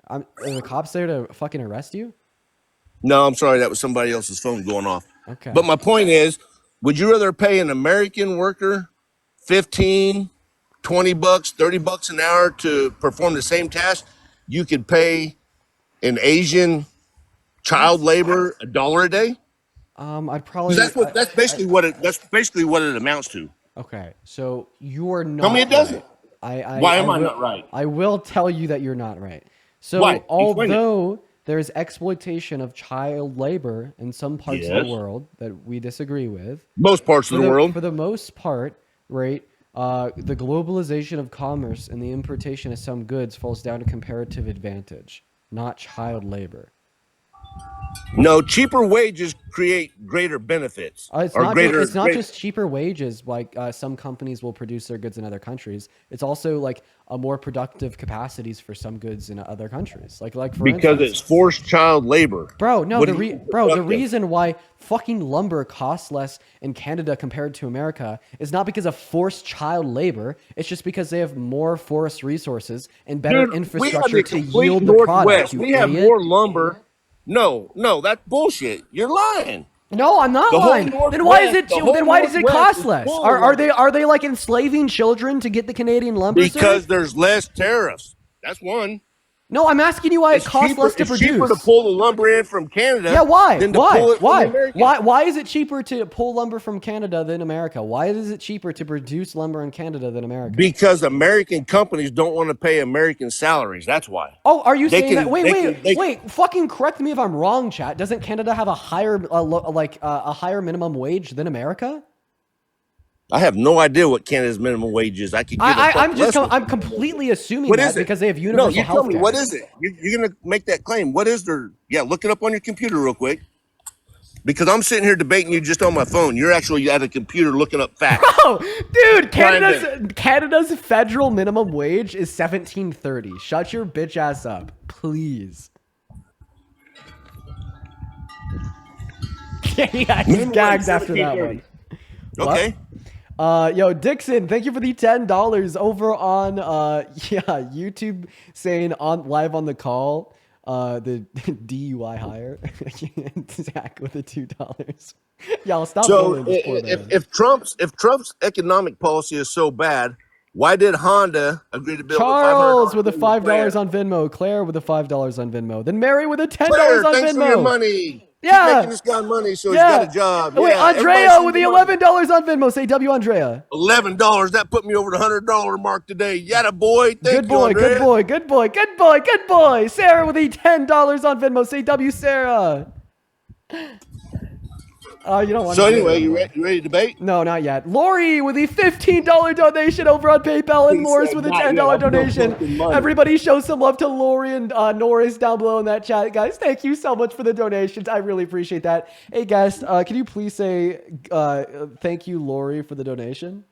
Speaker 1: Are the cops there to fucking arrest you?
Speaker 14: No, I'm sorry. That was somebody else's phone going off.
Speaker 1: Okay.
Speaker 14: But my point is, would you rather pay an American worker $15, $20, $30 an hour to perform the same task? You could pay an Asian child labor $1 a day.
Speaker 1: I'd probably.
Speaker 14: That's basically what it amounts to.
Speaker 1: Okay, so you are not.
Speaker 14: Tell me it doesn't.
Speaker 1: Right.
Speaker 14: Why am I not right?
Speaker 1: I will tell you that you're not right. So
Speaker 14: Why?
Speaker 1: although there's exploitation of child labor in some parts of the world that we disagree with,
Speaker 14: most parts of the world,
Speaker 1: for the most part, right? The globalization of commerce and the importation of some goods falls down to comparative advantage, not child labor.
Speaker 14: No, cheaper wages create greater benefits.
Speaker 1: It's not just cheaper wages. Like some companies will produce their goods in other countries. It's also like a more productive capacities for some goods in other countries. Like for
Speaker 14: because
Speaker 1: instance,
Speaker 14: it's forced child labor.
Speaker 1: Bro, no, the reason why fucking lumber costs less in Canada compared to America is not because of forced child labor. It's just because they have more forest resources and better infrastructure to yield the product.
Speaker 14: We have more lumber. No, that's bullshit. You're lying.
Speaker 1: No, I'm not lying. Then why is it? Then why does it cost less? Are they like enslaving children to get the Canadian lumber?
Speaker 14: Because there's less tariffs. That's one.
Speaker 1: No, I'm asking you why it costs less to produce.
Speaker 14: It's cheaper to pull the lumber in from Canada.
Speaker 1: Yeah, why?
Speaker 14: Than to pull it from America.
Speaker 1: Why is it cheaper to pull lumber from Canada than America? Why is it cheaper to produce lumber in Canada than America?
Speaker 14: Because American companies don't want to pay American salaries. That's why.
Speaker 1: Oh, are you saying that? Wait! Fucking correct me if I'm wrong, chat. Doesn't Canada have a higher higher minimum wage than America?
Speaker 14: I have no idea what Canada's minimum wage is.
Speaker 1: I'm completely assuming that because they have universal health care.
Speaker 14: Tell me, what is it? You're going to make that claim. What is their... Yeah, look it up on your computer real quick. Because I'm sitting here debating you just on my phone. You're actually at a computer looking up facts.
Speaker 1: Bro, dude, Canada's federal minimum wage is $17.30. Shut your bitch ass up, please. Yeah, he's gagged after that one.
Speaker 14: Okay.
Speaker 1: Yo, Dixon, thank you for the $10 over on YouTube, saying live on the call, the DUI hire. Zach with the $2. Y'all stop.
Speaker 14: So if Trump's economic policy is so bad, why did Honda agree to build
Speaker 1: Charles with the $5 on Venmo, Claire with the $5 on Venmo, then Mary with the $10
Speaker 14: Claire,
Speaker 1: on
Speaker 14: thanks
Speaker 1: Venmo.
Speaker 14: For your money.
Speaker 1: Yeah.
Speaker 14: Keep making this guy money so he's got a job.
Speaker 1: Wait, Andrea with the $11 on Venmo. Say W, Andrea.
Speaker 14: $11. That put me over the $100 mark today. Yatta boy.
Speaker 1: Good boy. Sarah with the $10 on Venmo. Say W, Sarah. You don't want
Speaker 14: so anyway, you ready to debate?
Speaker 1: No, not yet. Lori with the $15 donation over on PayPal, and Morris with a $10 donation. Everybody show some love to Lori and Norris down below in that chat. Guys, thank you so much for the donations. I really appreciate that. Hey, guest, can you please say thank you, Lori, for the donation?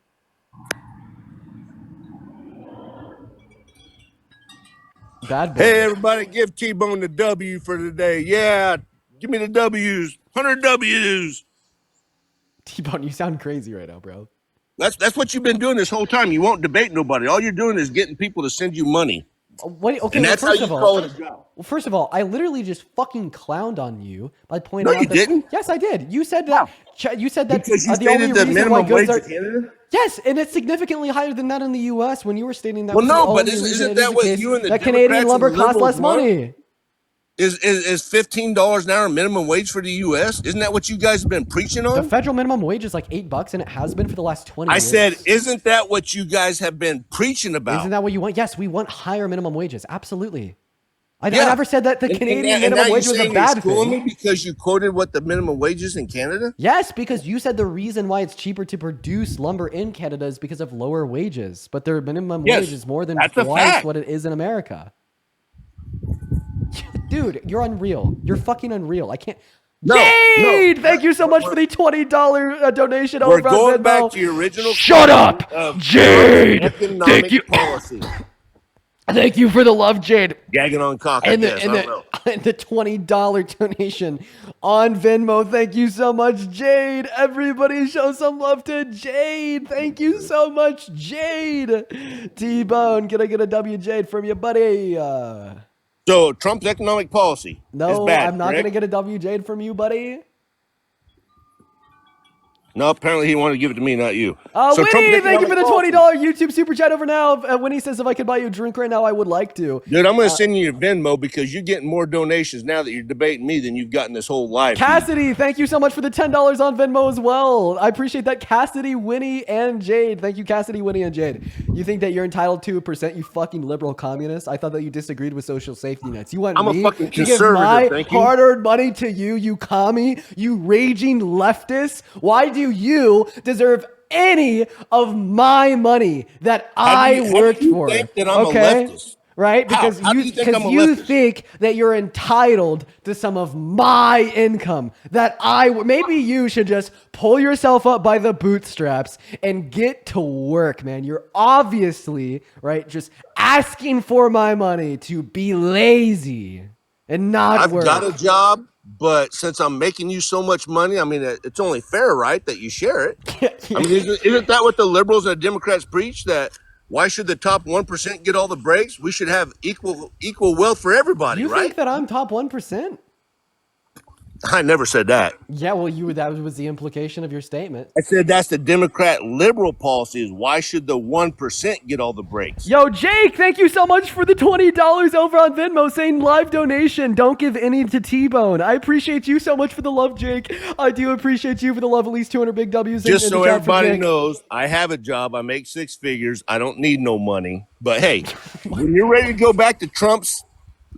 Speaker 1: Bad boy.
Speaker 14: Hey, everybody, give T-Bone the W for today. Yeah, give me the W's. 100 W's.
Speaker 1: T-Bone, you sound crazy right now, bro.
Speaker 14: That's what you've been doing this whole time. You won't debate nobody. All you're doing is getting people to send you money.
Speaker 1: What? Okay.
Speaker 14: And
Speaker 1: Well,
Speaker 14: that's how
Speaker 1: first
Speaker 14: you
Speaker 1: of all,
Speaker 14: call it a job.
Speaker 1: well, first of all, I literally just fucking clowned on you by pointing
Speaker 14: No,
Speaker 1: out
Speaker 14: you
Speaker 1: that.
Speaker 14: didn't.
Speaker 1: Yes, I did. You said that. You said that
Speaker 14: Because you
Speaker 1: the only
Speaker 14: stated the
Speaker 1: reason why
Speaker 14: minimum
Speaker 1: goods
Speaker 14: wage
Speaker 1: are.
Speaker 14: in Canada.
Speaker 1: Yes, and it's significantly higher than that in the U.S. When you were stating that
Speaker 14: Well,
Speaker 1: was the
Speaker 14: no,
Speaker 1: only
Speaker 14: but
Speaker 1: reason
Speaker 14: isn't
Speaker 1: it is
Speaker 14: that
Speaker 1: the
Speaker 14: what
Speaker 1: case
Speaker 14: you and the
Speaker 1: that Canadian
Speaker 14: Democrats
Speaker 1: lumber
Speaker 14: and the
Speaker 1: costs
Speaker 14: liberals
Speaker 1: less
Speaker 14: want?
Speaker 1: money.
Speaker 14: Is $15 an hour minimum wage for the U.S.? Isn't that what you guys have been preaching
Speaker 1: The
Speaker 14: on?
Speaker 1: federal minimum wage is like $8, and it has been for the last 20
Speaker 14: I
Speaker 1: years.
Speaker 14: said, isn't that what you guys have been preaching about?
Speaker 1: Isn't that what you want? Yes, we want higher minimum wages. Absolutely. I
Speaker 14: Yeah.
Speaker 1: never said that the Canadian
Speaker 14: and
Speaker 1: minimum
Speaker 14: now
Speaker 1: wage
Speaker 14: you're
Speaker 1: was a
Speaker 14: saying you're
Speaker 1: bad
Speaker 14: schooling
Speaker 1: thing.
Speaker 14: me because you quoted what the minimum wage is in Canada?
Speaker 1: Yes, because you said the reason why it's cheaper to produce lumber in Canada is because of lower wages, but their minimum
Speaker 14: Yes,
Speaker 1: wage is more than
Speaker 14: that's a
Speaker 1: twice
Speaker 14: fact.
Speaker 1: what it is in America. Dude, you're unreal. You're fucking unreal. I can't.
Speaker 14: No,
Speaker 1: Jade, thank you so much for the $20 donation
Speaker 14: We're
Speaker 1: over on
Speaker 14: going
Speaker 1: Venmo.
Speaker 14: back to your original
Speaker 1: Shut
Speaker 14: question
Speaker 1: up,
Speaker 14: of
Speaker 1: Jade.
Speaker 14: Trump's
Speaker 1: Thank
Speaker 14: economic
Speaker 1: you.
Speaker 14: policy.
Speaker 1: Thank you for the love, Jade.
Speaker 14: Gagging on cock, I
Speaker 1: And
Speaker 14: guess. I don't
Speaker 1: the,
Speaker 14: know.
Speaker 1: and the $20 donation on Venmo. Thank you so much, Jade. Everybody show some love to Jade. Thank you so much, Jade. T-Bone, can I get a W, Jade, from you, buddy?
Speaker 14: So Trump's economic policy is
Speaker 1: No,
Speaker 14: bad,
Speaker 1: I'm not going to
Speaker 14: correct?
Speaker 1: get a W, Jade, from you, buddy.
Speaker 14: No, apparently he wanted to give it to me, not you. So Trump's
Speaker 1: Winnie, thank you for
Speaker 14: economic
Speaker 1: the $20
Speaker 14: policy.
Speaker 1: YouTube super chat over now. Winnie says if I could buy you a drink right now, I would like to.
Speaker 14: Dude, I'm going to send you your Venmo because you're getting more donations now that you're debating me than you've gotten this whole live feed.
Speaker 1: Cassidy, thank you so much for the $10 on Venmo as well. I appreciate that. Cassidy, Winnie, and Jade. Thank you, Cassidy, Winnie, and Jade. You think that you're entitled to a percent, you fucking liberal communist? I thought that you disagreed with social safety nets. You want
Speaker 14: I'm a
Speaker 1: me
Speaker 14: fucking
Speaker 1: to give
Speaker 14: conservative,
Speaker 1: my
Speaker 14: thank you.
Speaker 1: hard-earned money to you, you commie, you raging leftist? Why do you deserve any of my money that I worked for?
Speaker 14: Think that I'm a leftist?
Speaker 1: Right?
Speaker 14: How?
Speaker 1: Because
Speaker 14: How do
Speaker 1: you
Speaker 14: you think I'm a
Speaker 1: you
Speaker 14: leftist?
Speaker 1: think that you're entitled to some of my income that maybe you should just pull yourself up by the bootstraps and get to work, man. You're obviously, right, just asking for my money to be lazy and not
Speaker 14: I've
Speaker 1: work.
Speaker 14: got a job, but since I'm making you so much money, I mean, it's only fair, right, that you share it. I mean, isn't that what the liberals and the Democrats preach? That why should the top 1% get all the breaks? We should have equal wealth for everybody,
Speaker 1: You
Speaker 14: right?
Speaker 1: think that I'm top 1%?
Speaker 14: I never said that.
Speaker 1: Yeah, well, that was the implication of your statement.
Speaker 14: I said that's the Democrat liberal policy is why should the 1% get all the breaks?
Speaker 1: Yo, Jake, thank you so much for the $20 over on Venmo saying live donation. Don't give any to T-Bone. I appreciate you so much for the love, Jake. I do appreciate you for the love, at least 200 big W's.
Speaker 14: Just
Speaker 1: in
Speaker 14: so
Speaker 1: the chat for
Speaker 14: everybody
Speaker 1: Jake.
Speaker 14: knows, I have a job. I make six figures. I don't need no money. But hey, when you're ready to go back to Trump's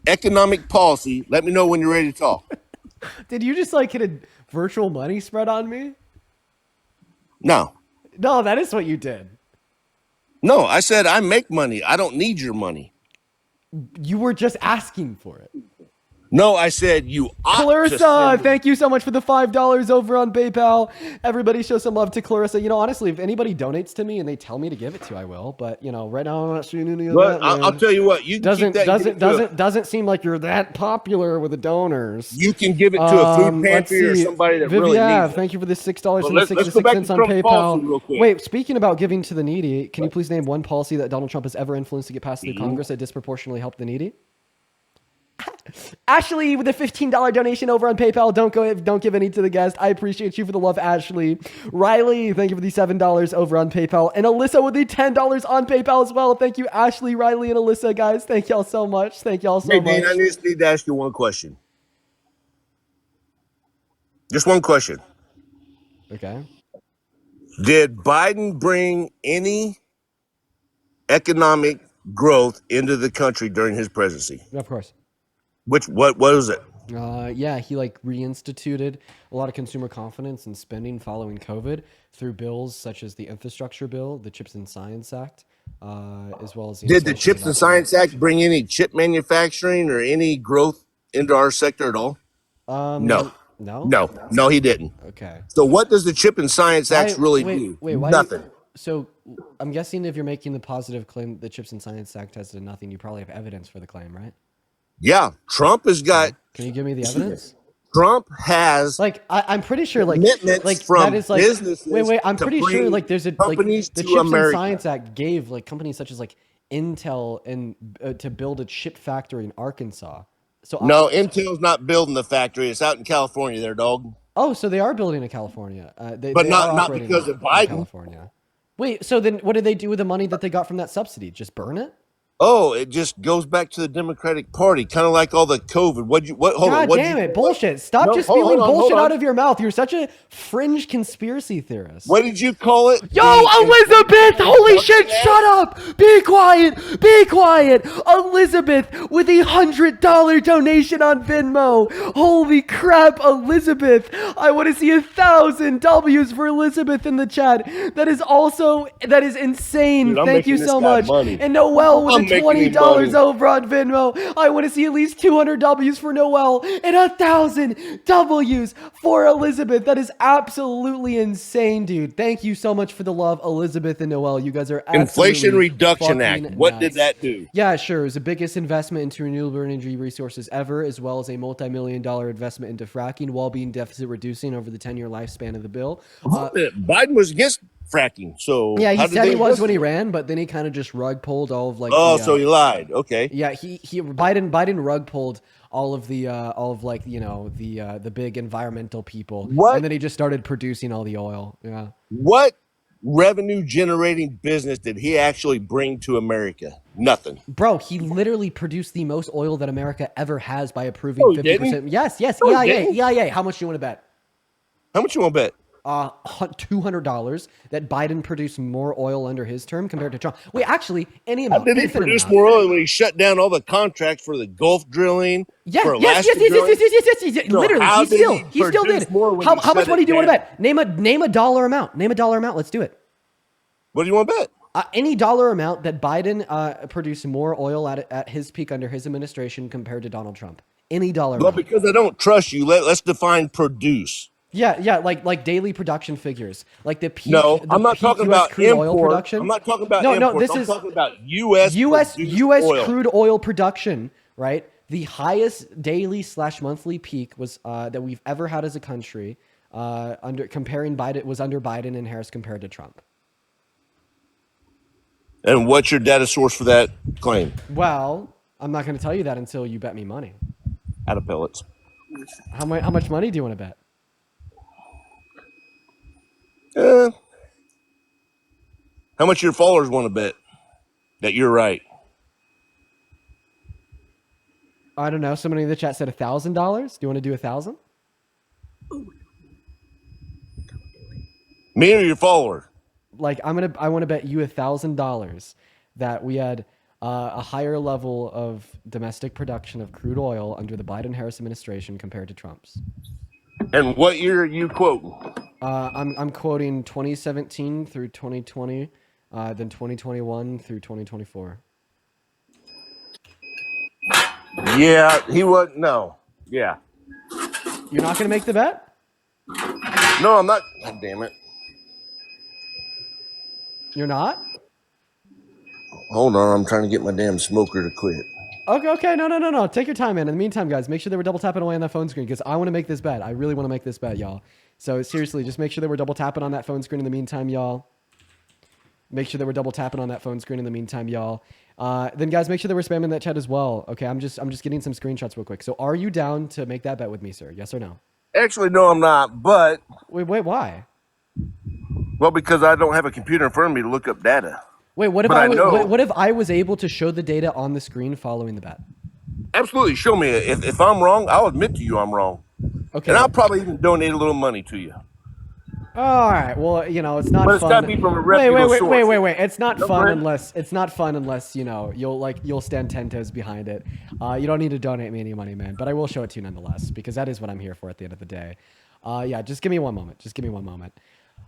Speaker 14: economic policy, let me know when you're ready to talk.
Speaker 1: Did you just like hit a virtual money spread on me?
Speaker 14: No.
Speaker 1: No, that is what you did.
Speaker 14: No, I said I make money. I don't need your money.
Speaker 1: You were just asking for it.
Speaker 14: No, I said you ought to
Speaker 1: Clarissa,
Speaker 14: send
Speaker 1: thank you so much for the $5 over on PayPal. Everybody show some love to Clarissa. You know, honestly, if anybody donates to me and they tell me to give it to, I will. But you know, right now I'm not seeing any of
Speaker 14: But
Speaker 1: that.
Speaker 14: I'll tell you what, you can keep that and give it to
Speaker 1: doesn't seem like you're that popular with the donors.
Speaker 14: You can give it to a food
Speaker 1: Let's
Speaker 14: pantry or
Speaker 1: see.
Speaker 14: somebody that
Speaker 1: Vivian,
Speaker 14: really needs it.
Speaker 1: thank you for the $6
Speaker 14: Well,
Speaker 1: and
Speaker 14: let's
Speaker 1: the
Speaker 14: go
Speaker 1: 66
Speaker 14: back
Speaker 1: cents
Speaker 14: to
Speaker 1: on
Speaker 14: Trump's policy
Speaker 1: PayPal.
Speaker 14: real quick.
Speaker 1: Wait, speaking about giving to the needy, can you please name one policy that Donald Trump has ever influenced to get passed through Congress that disproportionately helped the needy? Ashley with a $15 donation over on PayPal. Don't give any to the guest. I appreciate you for the love, Ashley. Riley, thank you for the $7 over on PayPal. And Alyssa with the $10 on PayPal as well. Thank you, Ashley, Riley, and Alyssa, guys. Thank y'all so much. Thank y'all so
Speaker 14: Hey,
Speaker 1: much.
Speaker 14: Dean, I just need to ask you one question. Just one question.
Speaker 1: Okay.
Speaker 14: Did Biden bring any economic growth into the country during his presidency?
Speaker 1: Of course.
Speaker 14: What was it?
Speaker 1: Yeah, he like reinstituted a lot of consumer confidence and spending following COVID through bills such as the infrastructure bill, the Chips and Science Act, as well as
Speaker 14: Did the Chips and Science Act bring any chip manufacturing or any growth into our sector at all? No. No, he didn't.
Speaker 1: Okay.
Speaker 14: So what does the Chip and Science Act really do?
Speaker 1: Why
Speaker 14: Nothing.
Speaker 1: So I'm guessing if you're making the positive claim the Chips and Science Act has done nothing, you probably have evidence for the claim, right?
Speaker 14: Yeah, Trump has got.
Speaker 1: Can you give me the evidence?
Speaker 14: Trump has
Speaker 1: like I'm pretty sure
Speaker 14: commitments from
Speaker 1: that is like
Speaker 14: businesses
Speaker 1: wait I'm
Speaker 14: to
Speaker 1: pretty sure
Speaker 14: bring
Speaker 1: like there's a
Speaker 14: companies
Speaker 1: the
Speaker 14: to
Speaker 1: Chips
Speaker 14: America.
Speaker 1: and Science Act gave like companies such as like Intel and to build a chip factory in Arkansas. So
Speaker 14: No, Intel's not building the factory. It's out in California there, dog.
Speaker 1: so they are building in California. They
Speaker 14: But
Speaker 1: they are
Speaker 14: not
Speaker 1: operating
Speaker 14: because of
Speaker 1: in
Speaker 14: Biden.
Speaker 1: California. Wait, so then what did they do with the money that they got from that subsidy? Just burn it?
Speaker 14: Oh, it just goes back to the Democratic Party, kind of like all the COVID. Hold on.
Speaker 1: God damn it, bullshit. Stop
Speaker 14: No,
Speaker 1: just
Speaker 14: hold
Speaker 1: spewing
Speaker 14: on,
Speaker 1: bullshit
Speaker 14: hold on.
Speaker 1: out of your mouth. You're such a fringe conspiracy theorist.
Speaker 14: What did you call it?
Speaker 1: Yo, Elizabeth! Holy shit, shut up! Be quiet! Be quiet! Elizabeth with a $100 donation on Venmo. Holy crap, Elizabeth! I want to see 1,000 W's for Elizabeth in the chat. That is insane.
Speaker 14: Dude, I'm
Speaker 1: Thank you
Speaker 14: making
Speaker 1: so
Speaker 14: this guy
Speaker 1: much.
Speaker 14: money.
Speaker 1: And Noel with
Speaker 14: I'm
Speaker 1: a
Speaker 14: making him
Speaker 1: $20
Speaker 14: money.
Speaker 1: over on Venmo. I want to see at least 200 W's for Noel and 1,000 W's for Elizabeth. That is absolutely insane, dude. Thank you so much for the love, Elizabeth and Noel. You guys are absolutely
Speaker 14: Inflation Reduction Act.
Speaker 1: fucking
Speaker 14: What
Speaker 1: nuts.
Speaker 14: did that do?
Speaker 1: Yeah, sure. It was the biggest investment into renewable energy resources ever, as well as a multi-million-dollar investment into fracking while being deficit reducing over the 10-year lifespan of the bill.
Speaker 14: Biden was against fracking, so
Speaker 1: Yeah, he
Speaker 14: how did
Speaker 1: said
Speaker 14: they
Speaker 1: he was
Speaker 14: invest
Speaker 1: when he
Speaker 14: it?
Speaker 1: ran, but then he kind of just rug pulled all of like.
Speaker 14: Oh, so he lied. Okay.
Speaker 1: Yeah, Biden rug pulled all of the big environmental people,
Speaker 14: What?
Speaker 1: and then he just started producing all the oil. Yeah.
Speaker 14: What revenue generating business did he actually bring to America? Nothing.
Speaker 1: Bro, he literally produced the most oil that America ever has by approving
Speaker 14: No, he
Speaker 1: 50%.
Speaker 14: didn't.
Speaker 1: Yes,
Speaker 14: No, he
Speaker 1: EIA,
Speaker 14: didn't.
Speaker 1: EIA. How much do you want to bet?
Speaker 14: How much you want to bet?
Speaker 1: $200 that Biden produced more oil under his term compared to Trump. Wait, actually, any
Speaker 14: How
Speaker 1: amount.
Speaker 14: did he
Speaker 1: infinite
Speaker 14: produce
Speaker 1: amount.
Speaker 14: more oil when he shut down all the contracts for the Gulf drilling?
Speaker 1: Yeah,
Speaker 14: for
Speaker 1: yes,
Speaker 14: Alaska
Speaker 1: yes.
Speaker 14: drilling?
Speaker 1: No, literally,
Speaker 14: how
Speaker 1: he
Speaker 14: did
Speaker 1: still
Speaker 14: produce
Speaker 1: did.
Speaker 14: more when
Speaker 1: How
Speaker 14: he
Speaker 1: much
Speaker 14: shut
Speaker 1: money
Speaker 14: it
Speaker 1: do you want to
Speaker 14: down?
Speaker 1: bet? Name a dollar amount. Name a dollar amount. Let's do it.
Speaker 14: What do you want to bet?
Speaker 1: Any dollar amount that Biden produced more oil at his peak under his administration compared to Donald Trump. Any dollar
Speaker 14: Well,
Speaker 1: amount.
Speaker 14: because I don't trust you, let's define produce.
Speaker 1: Yeah, like daily production figures, like the peak.
Speaker 14: No, I'm not
Speaker 1: peak
Speaker 14: talking
Speaker 1: US
Speaker 14: about
Speaker 1: crude oil
Speaker 14: import.
Speaker 1: production.
Speaker 14: I'm not talking about
Speaker 1: No,
Speaker 14: imports.
Speaker 1: this
Speaker 14: I'm
Speaker 1: is
Speaker 14: talking about U.S. produced oil.
Speaker 1: crude oil production. Right, the highest daily / monthly peak was that we've ever had as a country. Under Biden and Harris compared to Trump.
Speaker 14: And what's your data source for that claim?
Speaker 1: Well, I'm not going to tell you that until you bet me money.
Speaker 14: Out of pellets.
Speaker 1: How much money do you want to bet?
Speaker 14: How much your followers want to bet that you're right?
Speaker 1: I don't know. Somebody in the chat said $1,000. Do you want to do 1,000?
Speaker 14: Me or your follower?
Speaker 1: Like I want to bet you $1,000 that we had a higher level of domestic production of crude oil under the Biden-Harris administration compared to Trump's.
Speaker 14: And what year are you quoting?
Speaker 1: I'm quoting 2017 through 2020, then 2021 through 2024.
Speaker 14: Yeah, he wasn't. No. Yeah.
Speaker 1: You're not going to make the bet?
Speaker 14: No, I'm not. God damn it.
Speaker 1: You're not?
Speaker 14: Hold on. I'm trying to get my damn smoker to quit.
Speaker 1: Okay. No. Take your time, man. In the meantime, guys, make sure that we're double tapping away on that phone screen because I want to make this bet. I really want to make this bet, y'all. So seriously, just make sure that we're double tapping on that phone screen in the meantime, y'all. Make sure that we're double tapping on that phone screen in the meantime, y'all. Then guys, make sure that we're spamming that chat as well. Okay, I'm just getting some screenshots real quick. So are you down to make that bet with me, sir? Yes or no?
Speaker 14: Actually, no, I'm not. But
Speaker 1: Wait, why?
Speaker 14: well, because I don't have a computer in front of me to look up data.
Speaker 1: Wait, what if
Speaker 14: But I know.
Speaker 1: what if I was able to show the data on the screen following the bet?
Speaker 14: Absolutely, show me. If I'm wrong, I'll admit to you I'm wrong.
Speaker 1: Okay.
Speaker 14: And I'll probably even donate a little money to you.
Speaker 1: All right. Well, it's not
Speaker 14: But it's
Speaker 1: fun.
Speaker 14: gotta be from a reputable source.
Speaker 1: Wait. It's not
Speaker 14: No,
Speaker 1: fun
Speaker 14: Brent?
Speaker 1: unless you'll stand 10 toes behind it. You don't need to donate me any money, man. But I will show it to you nonetheless because that is what I'm here for at the end of the day. Yeah. Just give me one moment.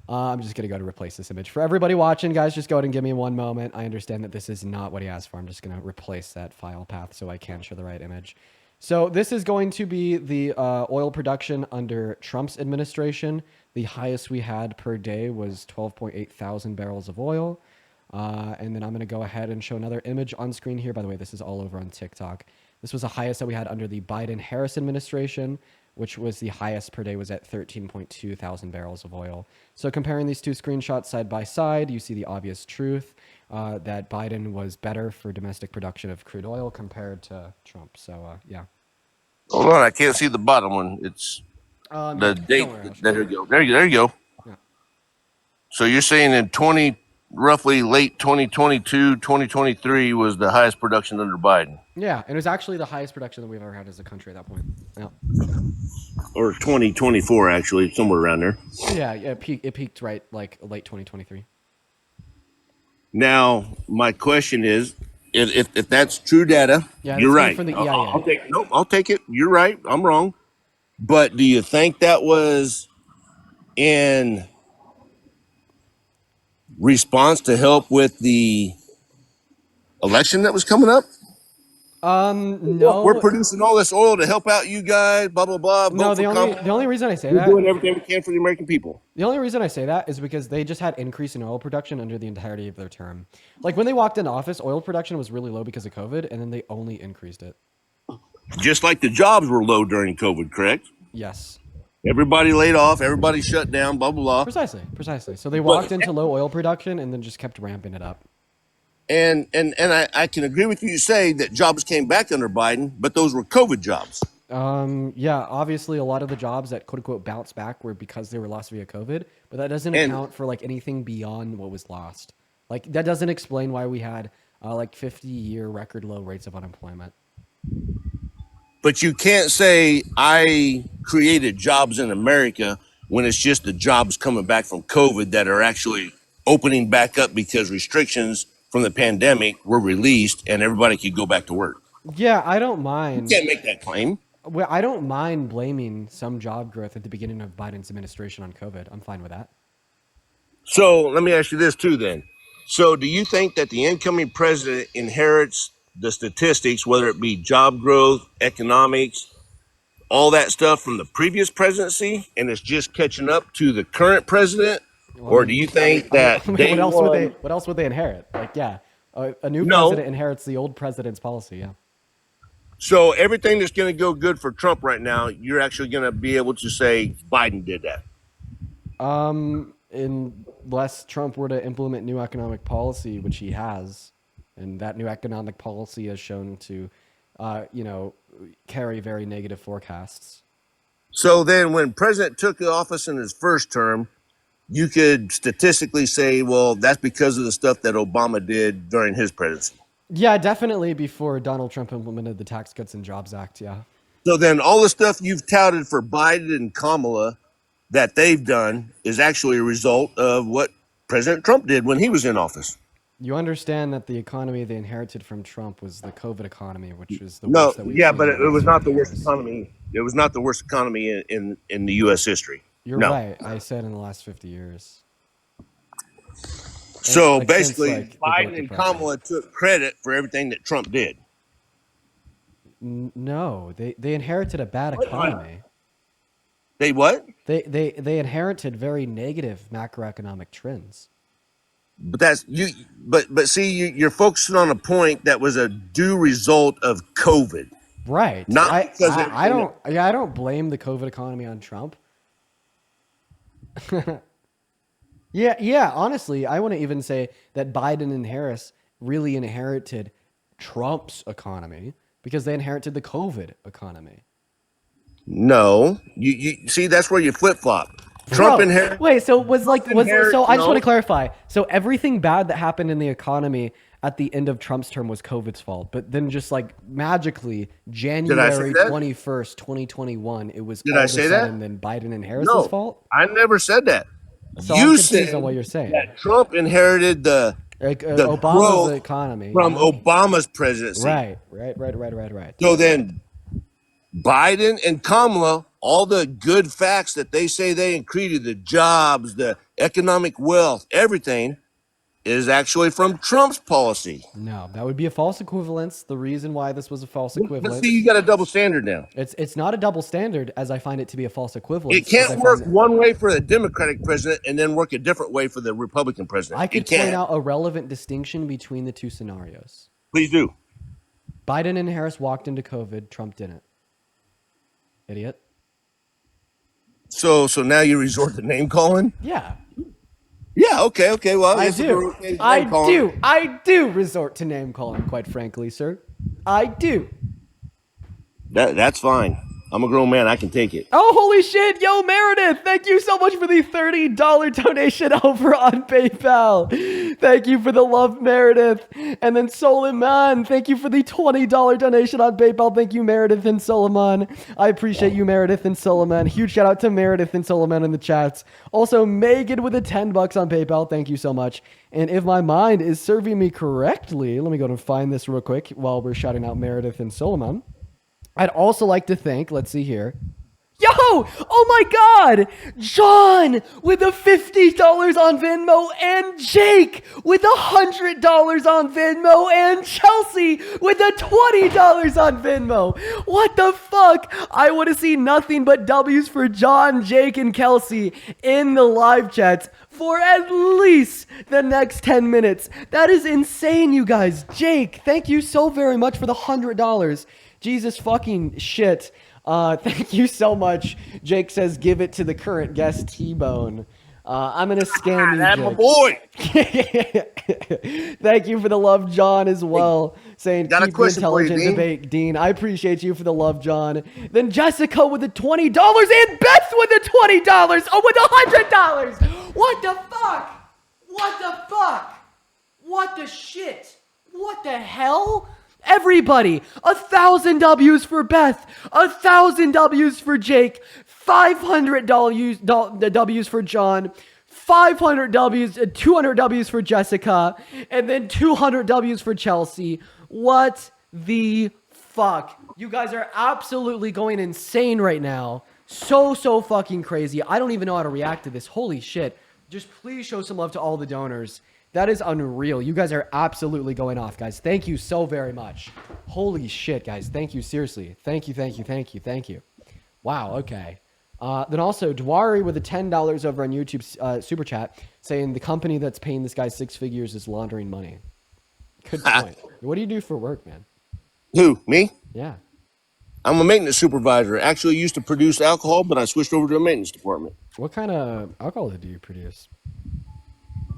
Speaker 1: I'm just gonna go to replace this image for everybody watching, guys. Just go ahead and give me one moment. I understand that this is not what he asked for. I'm just gonna replace that file path so I can show the right image. So this is going to be the oil production under Trump's administration. The highest we had per day was 12.8 thousand barrels of oil. And then I'm going to go ahead and show another image on screen here. By the way, this is all over on TikTok. This was the highest that we had under the Biden-Harris administration, which was the highest per day was at 13.2 thousand barrels of oil. So comparing these two screenshots side by side, you see the obvious truth. that Biden was better for domestic production of crude oil compared to Trump. So yeah.
Speaker 14: Hold on, I can't see the bottom one. It's the
Speaker 1: Here,
Speaker 14: date.
Speaker 1: don't worry,
Speaker 14: There you go. There you go.
Speaker 1: Yeah.
Speaker 14: So you're saying in roughly late 2022, 2023 was the highest production under Biden.
Speaker 1: Yeah, and it was actually the highest production that we've ever had as a country at that point. Yeah.
Speaker 14: Or 2024, actually, somewhere around there.
Speaker 1: Yeah, it peaked right like late 2023.
Speaker 14: Now, my question is, if that's true data,
Speaker 1: Yeah,
Speaker 14: you're
Speaker 1: this came
Speaker 14: right.
Speaker 1: from the EIA.
Speaker 14: I'll take it. You're right. I'm wrong. But do you think that was in response to help with the election that was coming up?
Speaker 1: No.
Speaker 14: We're producing all this oil to help out you guys, blah blah blah.
Speaker 1: No, the only reason I say
Speaker 14: we're
Speaker 1: that,
Speaker 14: doing everything we can for the American people.
Speaker 1: The only reason I say that is because they just had increase in oil production under the entirety of their term. Like when they walked into office, oil production was really low because of COVID, and then they only increased it.
Speaker 14: Just like the jobs were low during COVID, correct?
Speaker 1: Yes.
Speaker 14: Everybody laid off, everybody shut down, blah blah blah.
Speaker 1: Precisely. So they walked into low oil production and then just kept ramping it up.
Speaker 14: And I can agree with you to say that jobs came back under Biden, but those were COVID jobs.
Speaker 1: Yeah, obviously a lot of the jobs that quote unquote bounced back were because they were lost via COVID, but that doesn't account for like anything beyond what was lost. Like that doesn't explain why we had like 50-year record low rates of unemployment.
Speaker 14: But you can't say I created jobs in America when it's just the jobs coming back from COVID that are actually opening back up because restrictions from the pandemic were released and everybody could go back to work.
Speaker 1: Yeah, I don't mind.
Speaker 14: You can't make that claim.
Speaker 1: Well, I don't mind blaming some job growth at the beginning of Biden's administration on COVID. I'm fine with that.
Speaker 14: So let me ask you this too then. So do you think that the incoming president inherits the statistics, whether it be job growth, economics, all that stuff from the previous presidency, and it's just catching up to the current president? Or do you think that
Speaker 1: what else would they inherit? Like, yeah, a new president inherits the old president's policy. Yeah.
Speaker 14: So everything that's going to go good for Trump right now, you're actually going to be able to say Biden did that.
Speaker 1: Unless Trump were to implement new economic policy, which he has, and that new economic policy has shown to, carry very negative forecasts.
Speaker 14: So then when President took office in his first term, you could statistically say, well, that's because of the stuff that Obama did during his presidency.
Speaker 1: Yeah, definitely before Donald Trump implemented the Tax Cuts and Jobs Act, yeah.
Speaker 14: So then all the stuff you've touted for Biden and Kamala that they've done is actually a result of what President Trump did when he was in office.
Speaker 1: You understand that the economy they inherited from Trump was the COVID economy, which is the worst that we've seen.
Speaker 14: But it was not the worst economy. It was not the worst economy in the U.S. history.
Speaker 1: You're right. I said in the last 50 years.
Speaker 14: So basically, Biden and Kamala took credit for everything that Trump did.
Speaker 1: No, they inherited a bad economy.
Speaker 14: They what?
Speaker 1: They inherited very negative macroeconomic trends.
Speaker 14: But that's you. But see, you're focusing on a point that was a due result of COVID.
Speaker 1: Right.
Speaker 14: Not because
Speaker 1: I don't blame the COVID economy on Trump. Yeah. Honestly, I wouldn't even say that Biden and Harris really inherited Trump's economy because they inherited the COVID economy.
Speaker 14: No, you see, that's where you flip flop. Trump inherited.
Speaker 1: Wait, so I just want to clarify. So everything bad that happened in the economy at the end of Trump's term was COVID's fault, but then just like magically January 21st, 2021, it was all of a sudden then Biden and Harris's fault?
Speaker 14: I never said that.
Speaker 1: So you said on what you're saying.
Speaker 14: That Trump inherited the
Speaker 1: Obama's economy
Speaker 14: from Obama's presidency.
Speaker 1: Right.
Speaker 14: So then Biden and Kamala, all the good facts that they say they increased, the jobs, the economic wealth, everything is actually from Trump's policy.
Speaker 1: No, that would be a false equivalence. The reason why this was a false equivalence.
Speaker 14: But see, you got a double standard now.
Speaker 1: It's not a double standard as I find it to be a false equivalence.
Speaker 14: It can't work one way for the Democratic president and then work a different way for the Republican president.
Speaker 1: I could point out a relevant distinction between the two scenarios.
Speaker 14: Please do.
Speaker 1: Biden and Harris walked into COVID. Trump didn't. Idiot.
Speaker 14: So now you resort to name calling?
Speaker 1: Yeah.
Speaker 14: Yeah, okay. Well,
Speaker 1: I
Speaker 14: it's a
Speaker 1: do.
Speaker 14: name
Speaker 1: I
Speaker 14: calling.
Speaker 1: do. I do resort to name calling, quite frankly, sir. I do.
Speaker 14: That's fine. I'm a grown man. I can take it.
Speaker 1: Oh, holy shit. Yo, Meredith, thank you so much for the $30 donation over on PayPal. Thank you for the love, Meredith. And then Soliman, thank you for the $20 donation on PayPal. Thank you, Meredith and Soliman. I appreciate you, Meredith and Soliman. Huge shout out to Meredith and Soliman in the chats. Also, Megan with the $10 on PayPal. Thank you so much. And if my mind is serving me correctly, let me go and find this real quick while we're shouting out Meredith and Soliman. I'd also like to thank, let's see here. Yo! Oh my god! John with the $50 on Venmo, and Jake with $100 on Venmo, and Chelsea with the $20 on Venmo. What the fuck? I want to see nothing but W's for John, Jake, and Kelsey in the live chats for at least the next 10 minutes. That is insane, you guys. Jake, thank you so very much for the $100. Jesus fucking shit. Thank you so much. Jake says, give it to the current guest, T-Bone. I'm going to scam you,
Speaker 14: That's
Speaker 1: Jake.
Speaker 14: my boy.
Speaker 1: Thank you for the love, John, as well. Saying,
Speaker 14: got a
Speaker 1: keep the
Speaker 14: question for you,
Speaker 1: intelligent
Speaker 14: Dean.
Speaker 1: debate, Dean. I appreciate you for the love, John. Then Jessica with the $20 and Beth with the $20. Oh, with the $100. What the fuck? What the fuck? What the shit? What the hell? Everybody, 1,000 W's for Beth, 1,000 W's for Jake, 500 W's for John, 500 W's, 200 W's for Jessica, and then 200 W's for Chelsea. What the fuck? You guys are absolutely going insane right now. So fucking crazy. I don't even know how to react to this. Holy shit. Just please show some love to all the donors. That is unreal. You guys are absolutely going off, guys. Thank you so very much. Holy shit, guys. Thank you, seriously. Thank you. Wow, okay. Then also, Dwari with the $10 over on YouTube Super Chat saying the company that's paying this guy 6 figures is laundering money. Good point. What do you do for work, man?
Speaker 14: Who, me?
Speaker 1: Yeah.
Speaker 14: I'm a maintenance supervisor. Actually used to produce alcohol, but I switched over to a maintenance department.
Speaker 1: What kind of alcohol do you produce?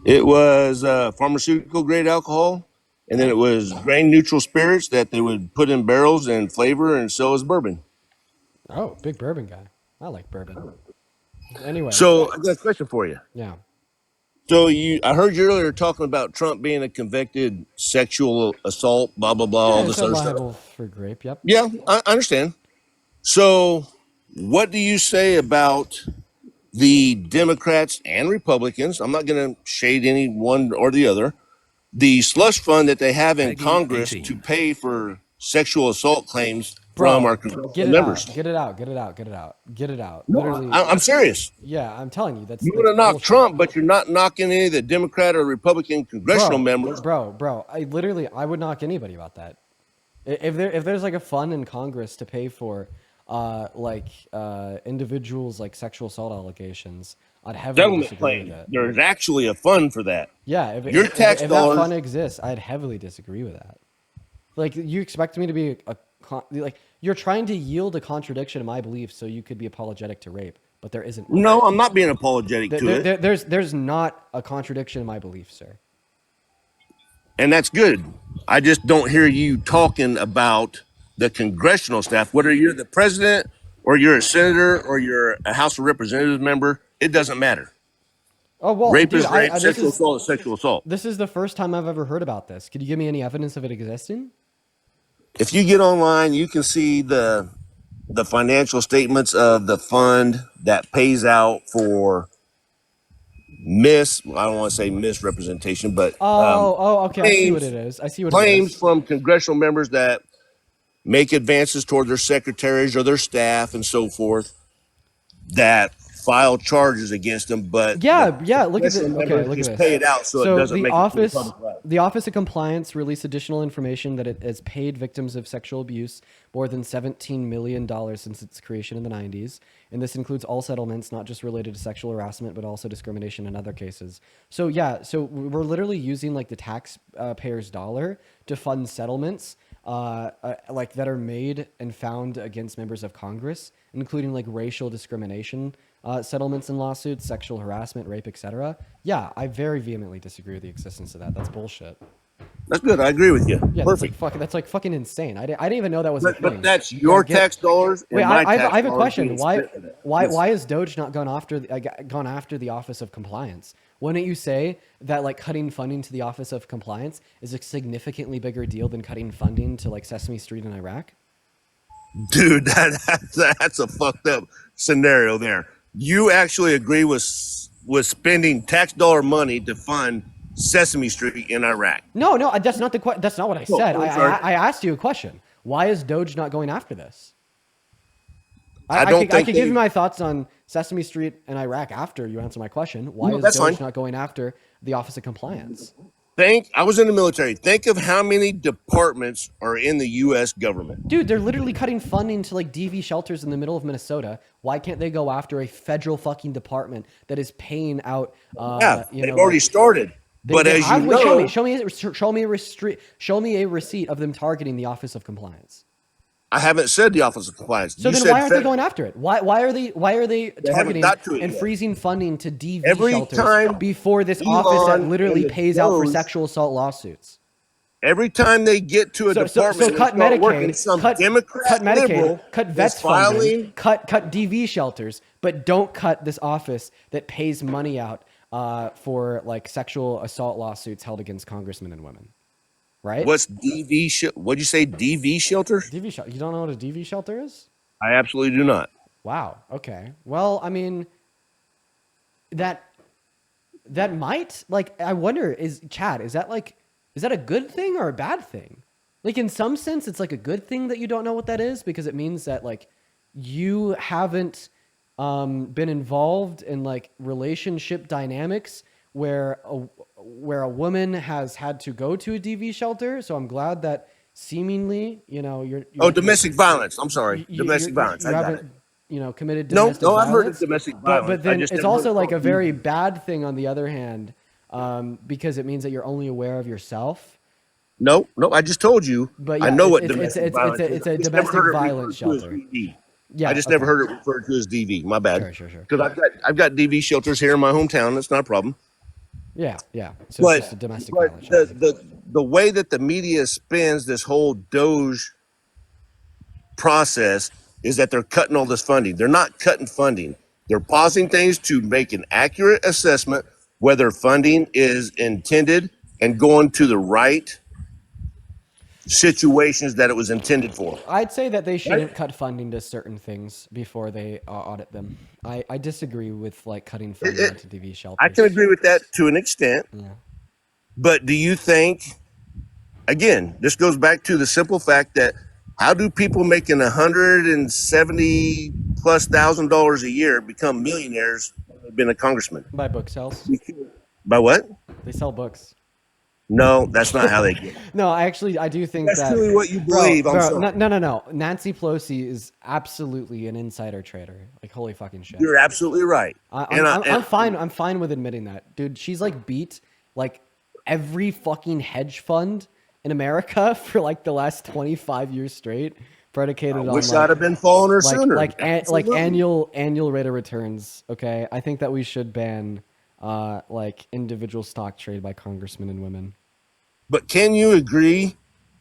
Speaker 14: It was pharmaceutical grade alcohol, and then it was grain neutral spirits that they would put in barrels and flavor and sell as bourbon.
Speaker 1: Oh, big bourbon guy. I like bourbon. Anyway.
Speaker 14: So I got a question for you.
Speaker 1: Yeah.
Speaker 14: So I heard you earlier talking about Trump being a convicted sexual assault, blah, blah, blah, all this other
Speaker 1: liable
Speaker 14: stuff.
Speaker 1: for grape, yep.
Speaker 14: Yeah, I understand. So what do you say about the Democrats and Republicans? I'm not going to shade any one or the other. The slush fund that they have in Congress to pay for sexual assault claims from our congressional members.
Speaker 1: Get it out.
Speaker 14: No,
Speaker 1: Literally,
Speaker 14: I'm serious.
Speaker 1: Yeah, I'm telling you.
Speaker 14: You want to knock Trump, but you're not knocking any of the Democrat or Republican congressional members.
Speaker 1: Bro, I would knock anybody about that. If there's like a fund in Congress to pay for individuals like sexual assault allegations, I'd heavily disagree with that.
Speaker 14: There's actually a fund for that.
Speaker 1: Yeah, if that fund exists, I'd heavily disagree with that. Like, you expect me to be you're trying to yield a contradiction to my beliefs so you could be apologetic to rape, but there isn't.
Speaker 14: No, I'm not being apologetic to it.
Speaker 1: There's not a contradiction in my beliefs, sir.
Speaker 14: And that's good. I just don't hear you talking about the congressional staff, whether you're the president or you're a senator or you're a House of Representatives member, it doesn't matter.
Speaker 1: Oh, well,
Speaker 14: rape
Speaker 1: dude,
Speaker 14: is rape, sexual assault is sexual assault.
Speaker 1: This is the first time I've ever heard about this. Could you give me any evidence of it existing?
Speaker 14: If you get online, you can see the financial statements of the fund that pays out for I don't want to say misrepresentation, but
Speaker 1: okay, I see what it is.
Speaker 14: Claims from congressional members that make advances toward their secretaries or their staff and so forth that file charges against them, but
Speaker 1: look at this. Okay, look at this.
Speaker 14: Pay it out so it doesn't
Speaker 1: the
Speaker 14: make
Speaker 1: office,
Speaker 14: it public life.
Speaker 1: The Office of Compliance released additional information that it has paid victims of sexual abuse more than $17 million since its creation in the 90s, and this includes all settlements, not just related to sexual harassment, but also discrimination in other cases. So we're literally using like the taxpayers' dollar to fund settlements that are made and found against members of Congress, including like racial discrimination settlements and lawsuits, sexual harassment, rape, etc. Yeah, I very vehemently disagree with the existence of that. That's bullshit.
Speaker 14: That's good. I agree with you.
Speaker 1: Yeah,
Speaker 14: Perfect.
Speaker 1: That's like fucking insane. I didn't even know that was a thing.
Speaker 14: But that's your tax dollars and
Speaker 1: Wait,
Speaker 14: my
Speaker 1: I
Speaker 14: tax
Speaker 1: have a
Speaker 14: dollars
Speaker 1: question.
Speaker 14: being
Speaker 1: Why
Speaker 14: spent for that. Yes.
Speaker 1: why has Doge not gone after the Office of Compliance? Wouldn't you say that like cutting funding to the Office of Compliance is a significantly bigger deal than cutting funding to like Sesame Street in Iraq?
Speaker 14: Dude, that's a fucked up scenario there. You actually agree with spending tax dollar money to fund Sesame Street in Iraq?
Speaker 1: No, that's not that's not what I said.
Speaker 14: sorry.
Speaker 1: I asked you a question. Why is Doge not going after this?
Speaker 14: I
Speaker 1: could give you my thoughts on Sesame Street and Iraq after you answer my question. Why is Doge not going after the Office of Compliance?
Speaker 14: I was in the military. Think of how many departments are in the U.S. government.
Speaker 1: Dude, they're literally cutting funding to like DV shelters in the middle of Minnesota. Why can't they go after a federal fucking department that is paying out?
Speaker 14: They've already started. But as you know,
Speaker 1: show me a receipt of them targeting the Office of Compliance.
Speaker 14: I haven't said the Office of Compliance.
Speaker 1: So then why aren't they going after it? Why are they targeting and
Speaker 14: yet.
Speaker 1: freezing funding to DV
Speaker 14: Every
Speaker 1: shelters
Speaker 14: time
Speaker 1: before this
Speaker 14: Elon
Speaker 1: office that
Speaker 14: and
Speaker 1: literally
Speaker 14: the
Speaker 1: pays out for
Speaker 14: Doge-
Speaker 1: sexual assault lawsuits?
Speaker 14: Every time they get to a department,
Speaker 1: So cut Medicaid, cut
Speaker 14: liberal
Speaker 1: Medicaid, cut vets
Speaker 14: is
Speaker 1: funding, cut DV shelters, but don't cut this office that pays money out for like sexual assault lawsuits held against congressmen and women. Right?
Speaker 14: What's DV? What'd you say? DV shelter?
Speaker 1: DV shelter. You don't know what a DV shelter is?
Speaker 14: I absolutely do not.
Speaker 1: Wow. Okay. Well, I mean, that might like. I wonder. Is that a good thing or a bad thing? Like in some sense, it's like a good thing that you don't know what that is because it means that like you haven't been involved in like relationship dynamics where a woman has had to go to a DV shelter. So I'm glad that seemingly, you're
Speaker 14: domestic violence. I'm sorry. Domestic violence. I got it.
Speaker 1: Committed domestic violence.
Speaker 14: No, I've heard of domestic violence.
Speaker 1: But then it's also like a very bad thing on the other hand, because it means that you're only aware of yourself.
Speaker 14: No, I just told you.
Speaker 1: But yeah,
Speaker 14: I know what domestic violence is.
Speaker 1: It's a domestic violence shelter.
Speaker 14: Yeah, I just never heard it referred to as DV. My bad.
Speaker 1: Sure.
Speaker 14: Because I've got DV shelters here in my hometown. That's not a problem.
Speaker 1: Yeah. So it's just a domestic violence.
Speaker 14: The way that the media spins this whole Doge process is that they're cutting all this funding. They're not cutting funding. They're pausing things to make an accurate assessment whether funding is intended and going to the right situations that it was intended for.
Speaker 1: I'd say that they shouldn't cut funding to certain things before they audit them. I disagree with like cutting funding to DV shelters.
Speaker 14: I can agree with that to an extent.
Speaker 1: Yeah.
Speaker 14: But do you think, again, this goes back to the simple fact that how do people making $170,000+ a year become millionaires when they've been a congressman?
Speaker 1: By book sales.
Speaker 14: By what?
Speaker 1: They sell books.
Speaker 14: No, that's not how they get it.
Speaker 1: No, I do think
Speaker 14: that's truly what you believe.
Speaker 1: No. Nancy Pelosi is absolutely an insider trader. Like holy fucking shit.
Speaker 14: You're absolutely right.
Speaker 1: I'm fine. I'm fine with admitting that, dude. She's like beat like every fucking hedge fund in America for like the last 25 years straight, predicated on.
Speaker 14: Wish I'd have been following her sooner.
Speaker 1: Like annual rate of returns. Okay, I think that we should ban like individual stock trade by congressmen and women.
Speaker 14: But can you agree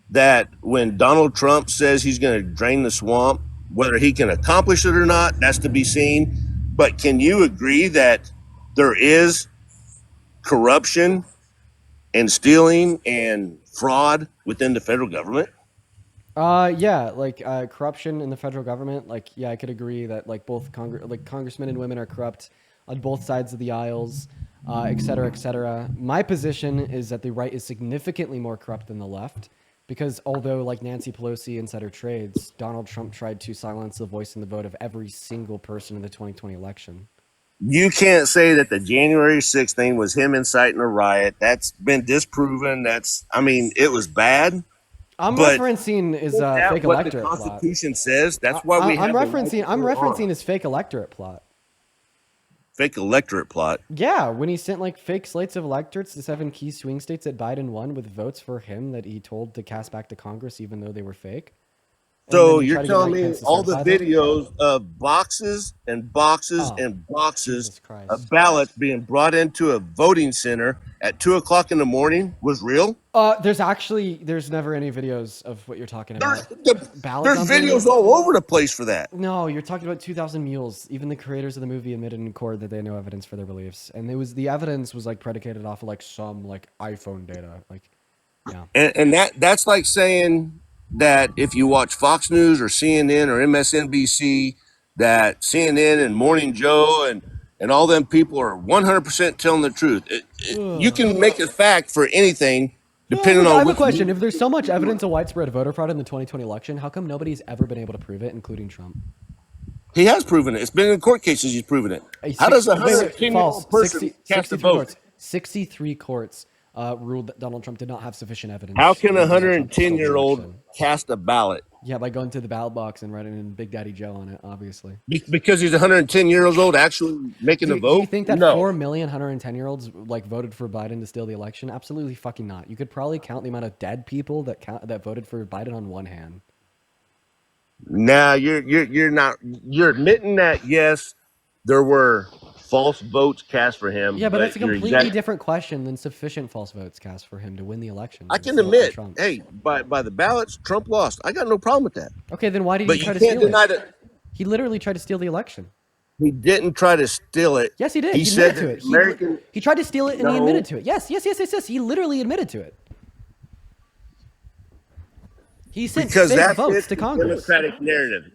Speaker 14: that when Donald Trump says he's going to drain the swamp, whether he can accomplish it or not, that's to be seen. But can you agree that there is corruption and stealing and fraud within the federal government?
Speaker 1: Yeah, like corruption in the federal government. Like, yeah, I could agree that like both congressmen and women are corrupt on both sides of the aisles, et cetera, et cetera. My position is that the right is significantly more corrupt than the left, because although like Nancy Pelosi insider trades, Donald Trump tried to silence the voice and the vote of every single person in the 2020 election.
Speaker 14: You can't say that the January 6th thing was him inciting a riot. That's been disproven. It was bad.
Speaker 1: I'm referencing his fake electorate plot.
Speaker 14: The Constitution says that's why
Speaker 1: I'm referencing his fake electorate plot.
Speaker 14: Fake electorate plot.
Speaker 1: Yeah, when he sent like fake slates of electorates to 7 key swing states that Biden won with votes for him that he told to cast back to Congress, even though they were fake. And then
Speaker 14: So
Speaker 1: you
Speaker 14: you're
Speaker 1: try to get
Speaker 14: telling
Speaker 1: Mike
Speaker 14: me
Speaker 1: Pence to
Speaker 14: all the
Speaker 1: certify them?
Speaker 14: videos of boxes and boxes
Speaker 1: Oh,
Speaker 14: and boxes
Speaker 1: Jesus Christ.
Speaker 14: of ballots being brought into a voting center at 2:00 in the morning was real?
Speaker 1: There's never any videos of what you're talking about. Ballot
Speaker 14: There's
Speaker 1: dumping?
Speaker 14: videos all over the place for that.
Speaker 1: No, you're talking about 2,000 Mules. Even the creators of the movie admitted in court that they had no evidence for their beliefs, and the evidence was like predicated off of like some like iPhone data. Like, yeah.
Speaker 14: And that's like saying that if you watch Fox News or CNN or MSNBC, that CNN and Morning Joe and all them people are 100% telling the truth. You can make a fact for anything depending
Speaker 1: Look, I
Speaker 14: on
Speaker 1: have a
Speaker 14: which
Speaker 1: question. If there's so much evidence of widespread voter fraud in the 2020 election, how come nobody's ever been able to prove it, including Trump?
Speaker 14: he has proven it. It's been in court cases. He's proven it. How does a 110-year-old person cast a
Speaker 1: 63
Speaker 14: vote?
Speaker 1: courts. 63 courts ruled that Donald Trump did not have sufficient evidence.
Speaker 14: How can a
Speaker 1: for Donald Trump to steal the
Speaker 14: 110-year-old
Speaker 1: election.
Speaker 14: cast a ballot?
Speaker 1: Yeah, by going to the ballot box and writing in Big Daddy Joe on it, obviously.
Speaker 14: Because he's 110 years old, actually making a vote?
Speaker 1: Do you think that
Speaker 14: No.
Speaker 1: 4 million 110-year-olds like voted for Biden to steal the election? Absolutely fucking not. You could probably count the amount of dead people that voted for Biden on one hand.
Speaker 14: Now you're admitting that yes, there were false votes cast for him.
Speaker 1: Yeah, but that's a completely
Speaker 14: different.
Speaker 1: different question than sufficient false votes cast for him to win the election.
Speaker 14: I can admit, hey, by the ballots, Trump lost. I got no problem with that.
Speaker 1: Okay, then why did
Speaker 14: But
Speaker 1: he try
Speaker 14: you
Speaker 1: to
Speaker 14: can't
Speaker 1: steal
Speaker 14: deny
Speaker 1: it?
Speaker 14: that
Speaker 1: He literally tried to steal the election.
Speaker 14: he didn't try to steal it.
Speaker 1: Yes, he did.
Speaker 14: He
Speaker 1: He
Speaker 14: said
Speaker 1: admitted to
Speaker 14: that
Speaker 1: it.
Speaker 14: American.
Speaker 1: He tried to steal it and he
Speaker 14: No.
Speaker 1: admitted to it. Yes. He literally admitted to it. He sent
Speaker 14: Because
Speaker 1: fake
Speaker 14: that's
Speaker 1: votes
Speaker 14: his
Speaker 1: to Congress.
Speaker 14: Democratic narrative.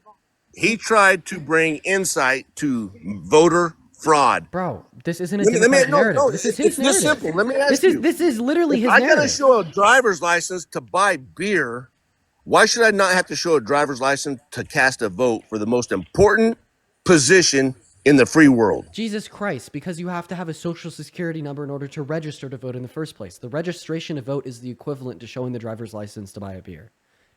Speaker 14: He tried to bring insight to voter fraud.
Speaker 1: Bro, this isn't a Democratic narrative. This is his
Speaker 14: it's this
Speaker 1: narrative.
Speaker 14: simple. Let me ask you.
Speaker 1: This is literally
Speaker 14: If
Speaker 1: his
Speaker 14: I
Speaker 1: narrative.
Speaker 14: gotta show a driver's license to buy beer, why should I not have to show a driver's license to cast a vote for the most important position in the free world?
Speaker 1: Jesus Christ, because you have to have a social security number in order to register to vote in the first place. The registration to vote is the equivalent to showing the driver's license to buy a beer.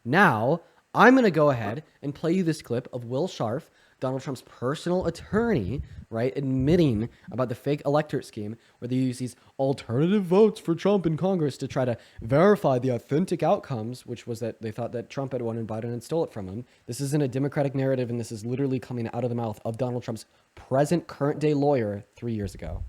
Speaker 1: Now, I'm going to go ahead and play you this clip of Will Scharf, Donald Trump's personal attorney, right, admitting about the fake electorate scheme where they use these alternative votes for Trump in Congress to try to verify the authentic outcomes, which was that they thought that Trump had won and Biden had stole it from him. This isn't a Democratic narrative, and this is literally coming out of the mouth of Donald Trump's current day lawyer 3 years ago.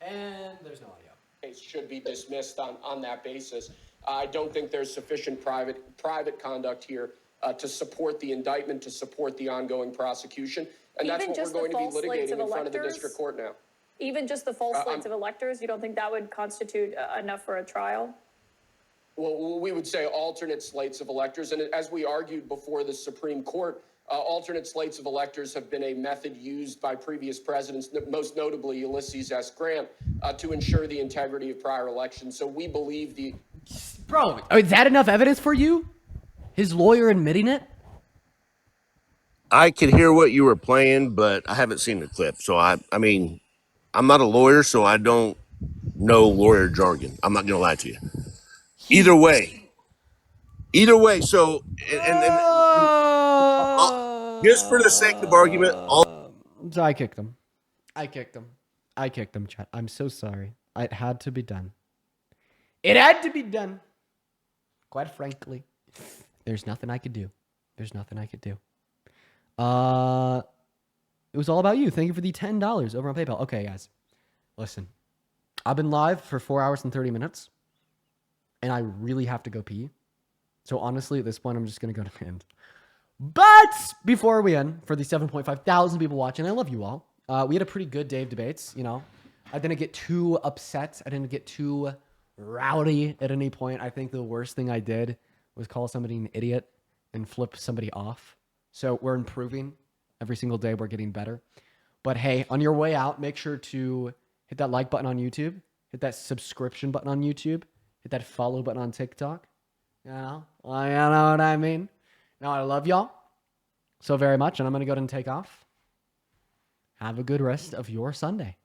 Speaker 1: And there's no audio.
Speaker 15: Case should be dismissed on that basis. I don't think there's sufficient private conduct here to support the indictment, to support the ongoing prosecution. And that's what we're going to be litigating in front of the district court now.
Speaker 16: Even just the false slates of electors, you don't think that would constitute enough for a trial?
Speaker 15: Well, we would say alternate slates of electors. And as we argued before the Supreme Court, alternate slates of electors have been a method used by previous presidents, most notably Ulysses S. Grant, to ensure the integrity of prior elections. So we believe the...
Speaker 1: Bro, is that enough evidence for you? His lawyer admitting it?
Speaker 14: I could hear what you were playing, but I haven't seen the clip. So I mean, I'm not a lawyer, so I don't know lawyer jargon. I'm not going to lie to you. Either way. So, just for the sake of argument,
Speaker 1: So I kicked him. Chat. I'm so sorry. It had to be done. Quite frankly, there's nothing I could do. It was all about you. Thank you for the $10 over on PayPal. Okay, guys. Listen. I've been live for 4 hours and 30 minutes. And I really have to go pee. So honestly, at this point, I'm just going to go to the end. But before we end, for the 7.5 thousand people watching, I love you all. We had a pretty good day of debates, you know. I didn't get too upset. I didn't get too rowdy at any point. I think the worst thing I did was call somebody an idiot and flip somebody off. So we're improving. Every single day we're getting better. But hey, on your way out, make sure to hit that like button on YouTube. Hit that subscription button on YouTube. Hit that follow button on TikTok. You know what I mean? Now, I love y'all so very much, and I'm going to go ahead and take off. Have a good rest of your Sunday.